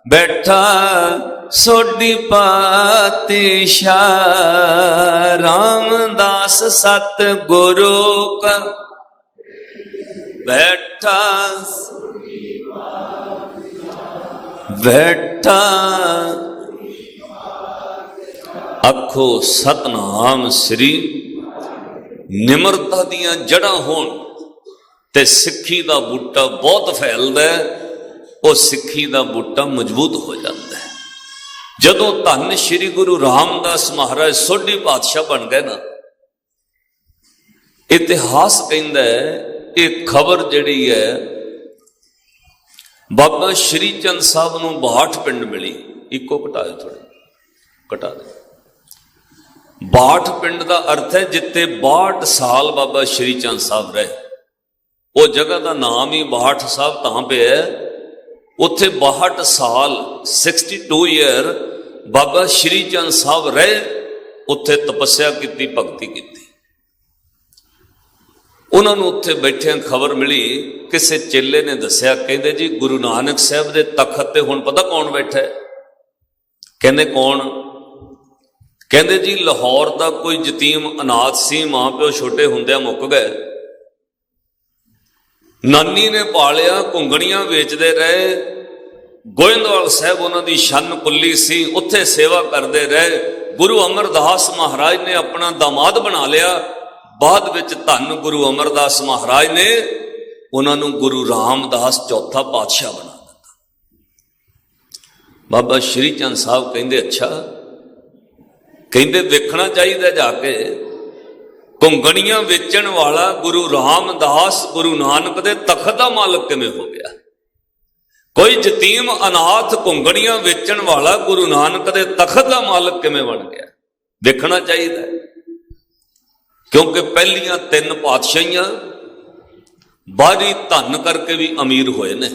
ਬੈਠਾ ਸੋਢੀ ਪਾਤਸ਼ਾਹ, ਰਾਮਦਾਸ ਸਤਿਗੁਰੂ ਕਾ ਬੈਠਾ ਬੈਠਾ। ਆਖੋ ਸਤਨਾਮ ਸ੍ਰੀ। ਨਿਮਰਤਾ ਦੀਆਂ ਜੜ੍ਹਾਂ ਹੋਣ ਤੇ ਸਿੱਖੀ ਦਾ ਬੂਟਾ ਬਹੁਤ ਫੈਲਦਾ, ਉਹ ਸਿੱਖੀ ਦਾ ਬੂਟਾ ਮਜ਼ਬੂਤ ਹੋ ਜਾਂਦਾ ਹੈ। ਜਦੋਂ ਧੰਨ ਸ਼੍ਰੀ ਗੁਰੂ ਰਾਮਦਾਸ ਮਹਾਰਾਜ ਸੋਢੀ ਪਾਤਸ਼ਾਹ ਬਣ ਗਏ ਨਾ, ਇਤਿਹਾਸ ਕਹਿੰਦਾ ਇਹ ਖਬਰ ਜਿਹੜੀ ਹੈ ਬਾਬਾ ਸ਼੍ਰੀ ਚੰਦ ਸਾਹਿਬ ਨੂੰ 62 ਪਿੰਡ ਮਿਲੀ। ਇੱਕੋ ਘਟਾ ਦੇ, ਥੋੜੇ ਘਟਾ ਦੇ। 62 ਪਿੰਡ ਦਾ ਅਰਥ ਹੈ ਜਿੱਥੇ 62 ਸਾਲ ਬਾਬਾ ਸ਼੍ਰੀ ਚੰਦ ਸਾਹਿਬ ਰਹੇ। ਉਹ ਜਗ੍ਹਾ ਦਾ ਨਾਮ ਹੀ 62 ਸਾਹਿਬ ਤਾਂ ਪਿਆ, ਉੱਥੇ 62 ਸਾਲ 62 ਈਅਰ ਬਾਬਾ ਸ਼੍ਰੀ ਚੰਦ ਸਾਹਿਬ ਰਹੇ, ਉੱਥੇ ਤਪੱਸਿਆ ਕੀਤੀ, ਭਗਤੀ ਕੀਤੀ। ਉਹਨਾਂ ਨੂੰ ਉੱਥੇ ਬੈਠਿਆਂ ਖਬਰ ਮਿਲੀ, ਕਿਸੇ ਚੇਲੇ ਨੇ ਦੱਸਿਆ, ਕਹਿੰਦੇ ਜੀ ਗੁਰੂ ਨਾਨਕ ਸਾਹਿਬ ਦੇ ਤਖਤ ਤੇ ਹੁਣ ਪਤਾ ਕੌਣ ਬੈਠਾ ਹੈ? ਕਹਿੰਦੇ ਕੌਣ? ਕਹਿੰਦੇ ਜੀ ਲਾਹੌਰ ਦਾ ਕੋਈ ਯਤੀਮ ਅਨਾਥ ਸੀ, ਮਾਂ ਪਿਓ ਛੋਟੇ ਹੁੰਦਿਆਂ ਮੁੱਕ ਗਏ, ਨਾਨੀ ਨੇ ਪਾਲਿਆ, ਘੁੰਗਣੀਆਂ ਵੇਚਦੇ ਰਹੇ, ਗੋਇੰਦਵਾਲ ਸਾਹਿਬ ਉਹਨਾਂ ਦੀ ਛੰਨ ਕੁੱਲੀ ਸੀ, ਉੱਥੇ ਸੇਵਾ ਕਰਦੇ ਰਹੇ। ਗੁਰੂ ਅਮਰਦਾਸ ਮਹਾਰਾਜ ਨੇ ਆਪਣਾ ਦਾਮਾਦ ਬਣਾ ਲਿਆ। ਬਾਅਦ ਵਿੱਚ ਧੰਨ ਗੁਰੂ ਅਮਰਦਾਸ ਮਹਾਰਾਜ ਨੇ ਉਹਨਾਂ ਨੂੰ ਗੁਰੂ ਰਾਮਦਾਸ ਚੌਥਾ ਪਾਤਸ਼ਾਹ ਬਣਾ ਦਿੱਤਾ। ਬਾਬਾ ਸ਼੍ਰੀ ਚੰਦ ਸਾਹਿਬ ਕਹਿੰਦੇ ਅੱਛਾ, ਕਹਿੰਦੇ ਵੇਖਣਾ ਚਾਹੀਦਾ ਜਾ ਕੇ, ਘੁੰਗਣੀਆਂ ਵੇਚਣ ਵਾਲਾ ਗੁਰੂ ਰਾਮਦਾਸ ਗੁਰੂ ਨਾਨਕ ਦੇ ਤਖਤ ਦਾ ਮਾਲਕ ਕਿਵੇਂ ਹੋ ਗਿਆ? ਕੋਈ ਯਤੀਮ ਅਨਾਥ ਘੁੰਗਣੀਆਂ ਵੇਚਣ ਵਾਲਾ ਗੁਰੂ ਨਾਨਕ ਦੇ ਤਖਤ ਦਾ ਮਾਲਕ ਕਿਵੇਂ ਬਣ ਗਿਆ? ਵੇਖਣਾ ਚਾਹੀਦਾ, ਕਿਉਂਕਿ ਪਹਿਲੀਆਂ 3 ਪਾਤਸ਼ਾਹੀਆਂ ਬਾਹਰੀ ਧਨ ਕਰਕੇ ਵੀ ਅਮੀਰ ਹੋਏ ਨੇ।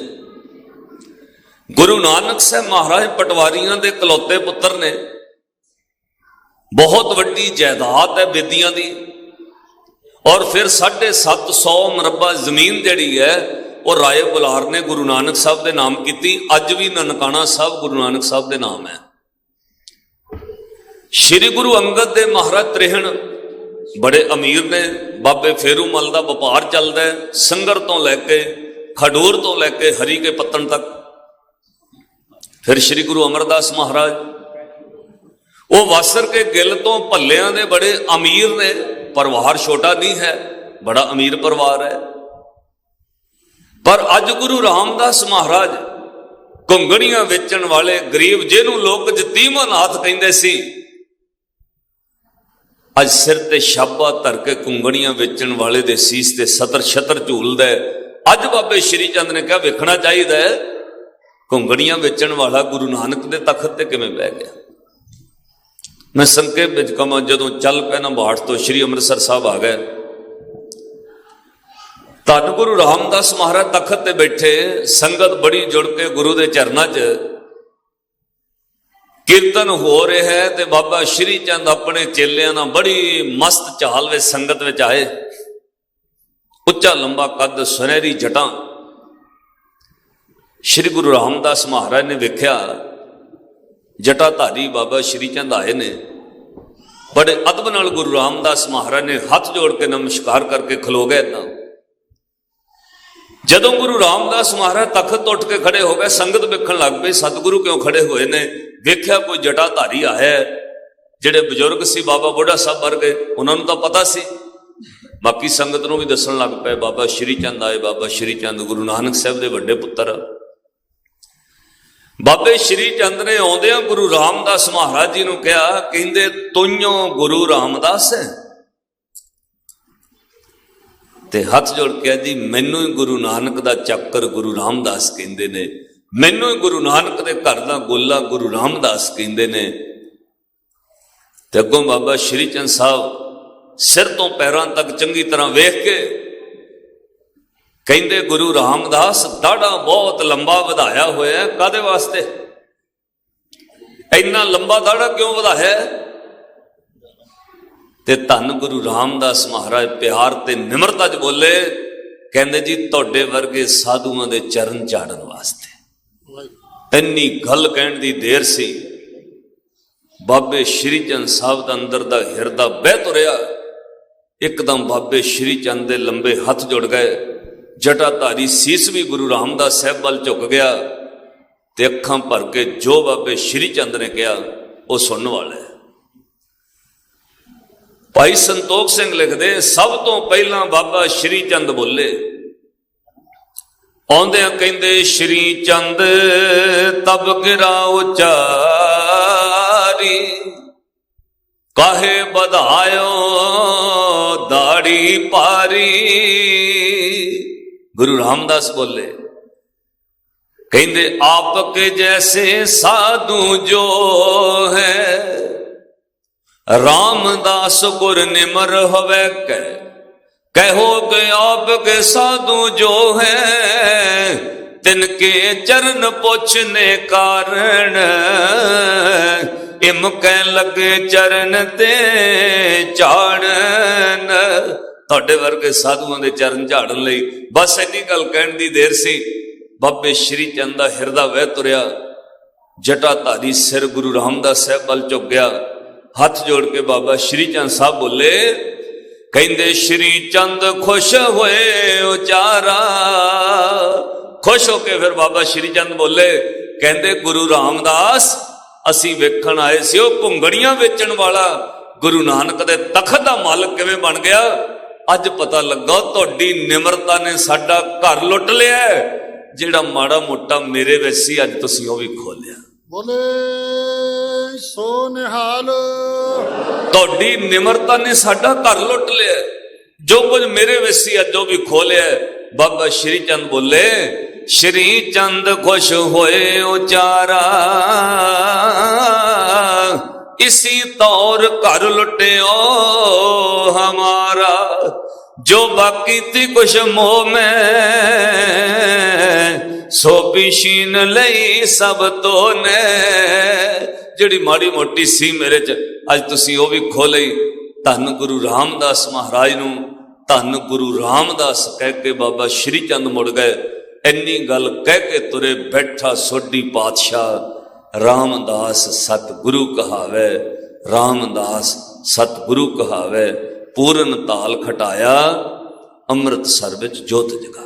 ਗੁਰੂ ਨਾਨਕ ਸਾਹਿਬ ਮਹਾਰਾਜ ਪਟਵਾਰੀਆਂ ਦੇ ਇਕਲੌਤੇ ਪੁੱਤਰ ਨੇ, ਬਹੁਤ ਵੱਡੀ ਜਾਇਦਾਦ ਹੈ ਬੇਦੀਆਂ ਦੀ, ਔਰ ਫਿਰ 750 ਮਰਬਾ ਜ਼ਮੀਨ ਜਿਹੜੀ ਹੈ ਉਹ ਰਾਏ ਬੁਲਾਰ ਨੇ ਗੁਰੂ ਨਾਨਕ ਸਾਹਿਬ ਦੇ ਨਾਮ ਕੀਤੀ। ਅੱਜ ਵੀ ਨਨਕਾਣਾ ਸਾਹਿਬ ਗੁਰੂ ਨਾਨਕ ਸਾਹਿਬ ਦੇ ਨਾਮ ਹੈ। ਸ਼੍ਰੀ ਗੁਰੂ ਅੰਗਦ ਦੇ ਮਹਾਰਾਜ ਤ੍ਰਿਹਣ ਬੜੇ ਅਮੀਰ ਨੇ। ਬਾਬੇ ਫੇਰੂਮਲ ਦਾ ਵਪਾਰ ਚੱਲਦਾ ਹੈ, ਸੰਗਰ ਤੋਂ ਲੈ ਕੇ ਖਡੂਰ ਤੋਂ ਲੈ ਕੇ ਹਰੀ ਕੇ ਪੱਤਣ ਤੱਕ। ਫਿਰ ਸ਼੍ਰੀ ਗੁਰੂ ਅਮਰਦਾਸ ਮਹਾਰਾਜ ਉਹ ਵਾਸਰ ਕੇ ਗਿੱਲ ਤੋਂ ਭੱਲਿਆਂ ਦੇ ਬੜੇ ਅਮੀਰ ਨੇ। ਪਰਿਵਾਰ ਛੋਟਾ ਨਹੀਂ ਹੈ, ਬੜਾ ਅਮੀਰ ਪਰਿਵਾਰ ਹੈ। ਪਰ ਅੱਜ ਗੁਰੂ ਰਾਮਦਾਸ ਮਹਾਰਾਜ ਘੁੰਗਣੀਆਂ ਵੇਚਣ ਵਾਲੇ ਗਰੀਬ, ਜਿਹਨੂੰ ਲੋਕ ਯਤੀਮ ਅਨਾਥ ਕਹਿੰਦੇ ਸੀ, ਅੱਜ ਸਿਰ ਤੇ ਛਾਬਾ ਧਰ ਕੇ ਘੁੰਗਣੀਆਂ ਵੇਚਣ ਵਾਲੇ ਦੇ ਸੀਸ ਤੇ ਸਤਰ ਛਤਰ ਝੂਲਦਾ। ਅੱਜ ਬਾਬੇ ਸ਼੍ਰੀ ਚੰਦ ਨੇ ਕਿਹਾ ਵੇਖਣਾ ਚਾਹੀਦਾ ਹੈ ਘੁੰਗਣੀਆਂ ਵੇਚਣ ਵਾਲਾ ਗੁਰੂ ਨਾਨਕ ਦੇ ਤਖਤ ਤੇ ਕਿਵੇਂ ਬਹਿ ਗਿਆ। ਮੈਂ ਸੰਖੇਪ ਵਿੱਚ ਕਹਾਂ, ਜਦੋਂ ਚੱਲ ਪਏ ਨਾ ਬਾੜ ਤੋਂ ਸ਼੍ਰੀ ਅੰਮ੍ਰਿਤਸਰ ਸਾਹਿਬ ਆ ਗਏ, ਧੰਨ ਗੁਰੂ ਰਾਮਦਾਸ ਮਹਾਰਾਜ ਤਖਤ ਤੇ ਬੈਠੇ, ਸੰਗਤ ਬੜੀ ਜੁੜ ਕੇ ਗੁਰੂ ਦੇ ਚਰਨਾਂ 'ਚ ਕੀਰਤਨ ਹੋ ਰਿਹਾ ਹੈ ਤੇ ਬਾਬਾ ਸ਼੍ਰੀ ਚੰਦ ਆਪਣੇ ਚੇਲਿਆਂ ਨਾਲ ਬੜੀ ਮਸਤ ਚਾਲ ਵਿੱਚ ਸੰਗਤ ਵਿੱਚ ਆਏ। ਉੱਚਾ ਲੰਬਾ ਕੱਦ, ਸੁਨਹਿਰੀ ਜਟਾਂ। ਸ਼੍ਰੀ ਗੁਰੂ ਰਾਮਦਾਸ ਮਹਾਰਾਜ ਨੇ ਵੇਖਿਆ ਜਟਾਧਾਰੀ ਬਾਬਾ ਸ਼੍ਰੀ ਚੰਦ ਆਏ ਨੇ। ਬੜੇ ਅਦਬ ਨਾਲ ਗੁਰੂ ਰਾਮਦਾਸ ਮਹਾਰਾਜ ਨੇ ਹੱਥ ਜੋੜ ਕੇ ਨਮਸਕਾਰ ਕਰਕੇ ਖਲੋ ਗਏ। ਏਦਾਂ ਜਦੋਂ ਗੁਰੂ ਰਾਮਦਾਸ ਮਹਾਰਾਜ ਤਖਤ ਤੋਂ ਉੱਠ ਕੇ ਖੜੇ ਹੋ ਗਏ, ਸੰਗਤ ਵੇਖਣ ਲੱਗ ਪਈ ਸਤਿਗੁਰੂ ਕਿਉਂ ਖੜੇ ਹੋਏ ਨੇ। ਵੇਖਿਆ ਕੋਈ ਜਟਾਧਾਰੀ ਆਇਆ। ਜਿਹੜੇ ਬਜ਼ੁਰਗ ਸੀ ਬਾਬਾ ਬੁੱਢਾ ਸਾਹਿਬ ਵਰਗੇ, ਉਹਨਾਂ ਨੂੰ ਤਾਂ ਪਤਾ ਸੀ, ਬਾਕੀ ਸੰਗਤ ਨੂੰ ਵੀ ਦੱਸਣ ਲੱਗ ਪਏ ਬਾਬਾ ਸ਼੍ਰੀ ਚੰਦ ਆਏ। ਬਾਬਾ ਸ਼੍ਰੀ ਚੰਦ ਗੁਰੂ ਨਾਨਕ ਸਾਹਿਬ ਦੇ ਵੱਡੇ ਪੁੱਤਰ। ਬਾਬੇ ਸ਼੍ਰੀ ਚੰਦ ਨੇ ਆਉਂਦਿਆਂ ਗੁਰੂ ਰਾਮਦਾਸ ਮਹਾਰਾਜ ਜੀ ਨੂੰ ਕਿਹਾ, ਕਹਿੰਦੇ ਤੁਈਓ ਗੁਰੂ ਰਾਮਦਾਸ ਹੈ। ਤੇ ਹੱਥ ਜੋੜ ਕੇ ਜੀ ਮੈਨੂੰ ਹੀ ਗੁਰੂ ਨਾਨਕ ਦਾ ਚੱਕਰ ਗੁਰੂ ਰਾਮਦਾਸ ਕਹਿੰਦੇ ਨੇ, ਮੈਨੂੰ ਹੀ ਗੁਰੂ ਨਾਨਕ ਦੇ ਘਰ ਦਾ ਗੋਲਾ ਗੁਰੂ ਰਾਮਦਾਸ ਕਹਿੰਦੇ ਨੇ। ਤੇ ਅੱਗੋਂ ਬਾਬਾ ਸ਼੍ਰੀ ਚੰਦ ਸਾਹਿਬ ਸਿਰ ਤੋਂ ਪੈਰਾਂ ਤੱਕ ਚੰਗੀ ਤਰ੍ਹਾਂ ਵੇਖ ਕੇ ਕਹਿੰਦੇ ਗੁਰੂ ਰਾਮਦਾਸ ਦਾੜਾ ਬਹੁਤ ਲੰਬਾ ਵਧਾਇਆ ਹੋਇਆ, ਕਾਹਦੇ ਵਾਸਤੇ? ਇੰਨਾ ਲੰਬਾ ਦਾੜਾ ਕਿਉਂ ਵਧਾਇਆ? ਤੇ ਧੰਨ ਗੁਰੂ ਰਾਮਦਾਸ ਮਹਾਰਾਜ ਪਿਆਰ ਤੇ ਨਿਮਰਤਾ 'ਚ ਬੋਲੇ, ਕਹਿੰਦੇ ਜੀ ਤੁਹਾਡੇ ਵਰਗੇ ਸਾਧੂਆਂ ਦੇ ਚਰਨ ਝਾੜਨ ਵਾਸਤੇ। ਇੰਨੀ ਗੱਲ ਕਹਿਣ ਦੀ ਦੇਰ ਸੀ, ਬਾਬੇ ਸ਼੍ਰੀ ਚੰਦ ਸਾਹਿਬ ਦਾ ਅੰਦਰ ਦਾ ਹਿਰਦਾ ਬਹਿ ਤੁਰਿਆ। ਇੱਕਦਮ ਬਾਬੇ ਸ਼੍ਰੀ ਚੰਦ ਦੇ ਲੰਬੇ ਹੱਥ ਜੁੜ ਗਏ, ਜਟਾਧਾਰੀ ਸੀਸ ਵੀ ਗੁਰੂ ਰਾਮਦਾਸ ਸਾਹਿਬ ਵੱਲ ਝੁਕ ਗਿਆ ਤੇ ਅੱਖਾਂ ਭਰ ਕੇ ਜੋ ਬਾਬੇ ਸ਼੍ਰੀ ਚੰਦ ਨੇ ਕਿਹਾ ਉਹ ਸੁਣਨ ਵਾਲਾ ਹੈ। ਭਾਈ ਸੰਤੋਖ ਸਿੰਘ ਲਿਖਦੇ, ਸਭ ਤੋਂ ਪਹਿਲਾਂ ਬਾਬਾ ਸ਼੍ਰੀ ਚੰਦ ਬੋਲੇ। ਆਉਂਦਿਆਂ ਕਹਿੰਦੇ ਸ਼੍ਰੀ ਚੰਦ ਤਬ ਗਿਰਾ ਉਚਾਰੀ, ਕਾਹੇ ਵਧਾਇਓ ਦਾੜੀ ਪਾਰੀ। ਗੁਰੂ ਰਾਮਦਾਸ ਬੋਲੇ, ਕਹਿੰਦੇ ਆਪ ਕੇ ਜੈਸੇ ਸਾਧੂ ਜੋ ਹੈ, रामदास गुर निमर होवे कहो के आप के साधु जो है, तिनके चरण पोछने कारण इम कै लगे चरण ते झाड़न। तुहाडे वर्गे साधुओं के चरण झाड़न लई बस इन्नी गल कहण दी देर सी। बाबे श्री चंद दा हिरदा वह तुरिया, जटाधारी सिर गुरु रामदास साहब वल झुक गया। हथ जोड़ के बाबा श्री चंद साहब बोले, कहते श्री चंद खुश होए उचारा। खुश होके फिर बाबा श्री चंद बोले, कहते गुरु रामदास असी वेखण आए सी ओ घुंगड़ियां वेचण वाला गुरु नानक दे तखत दा मालक किवें बन गया। अज पता लगा तुहाडी निमरता ने साडा घर लुट लिया, जिहड़ा माड़ा मोटा मेरे विच सी अज तुसीं ओह वी खोलिया। बोले सो निहाल, तुहाडी निमरता ने साडा घर लुट लिया, जो कुछ मेरे विच सी अज भी खो लिया। बाबा श्री चंद बोले, श्री चंद खुश होए उचारा, इसी तौर घर लुटे ओ हमारा, जो बाकी थी कुछ मोह में सो पिशीन लई सब तो ने। जिहड़ी माड़ी मोटी सी मेरे च अज तुसीं ओह वी खो लई। धन गुरु रामदास महाराज नूं धन गुरु रामदास कह के बाबा श्री चंद मुड़ गए। इन्नी गल कह के तुरे बैठा सोडी पातशाह, रामदास सतगुरु कहावे, रामदास सतगुरु कहावे। पूरन ताल खटाया, अमृतसर विच जोत जगा।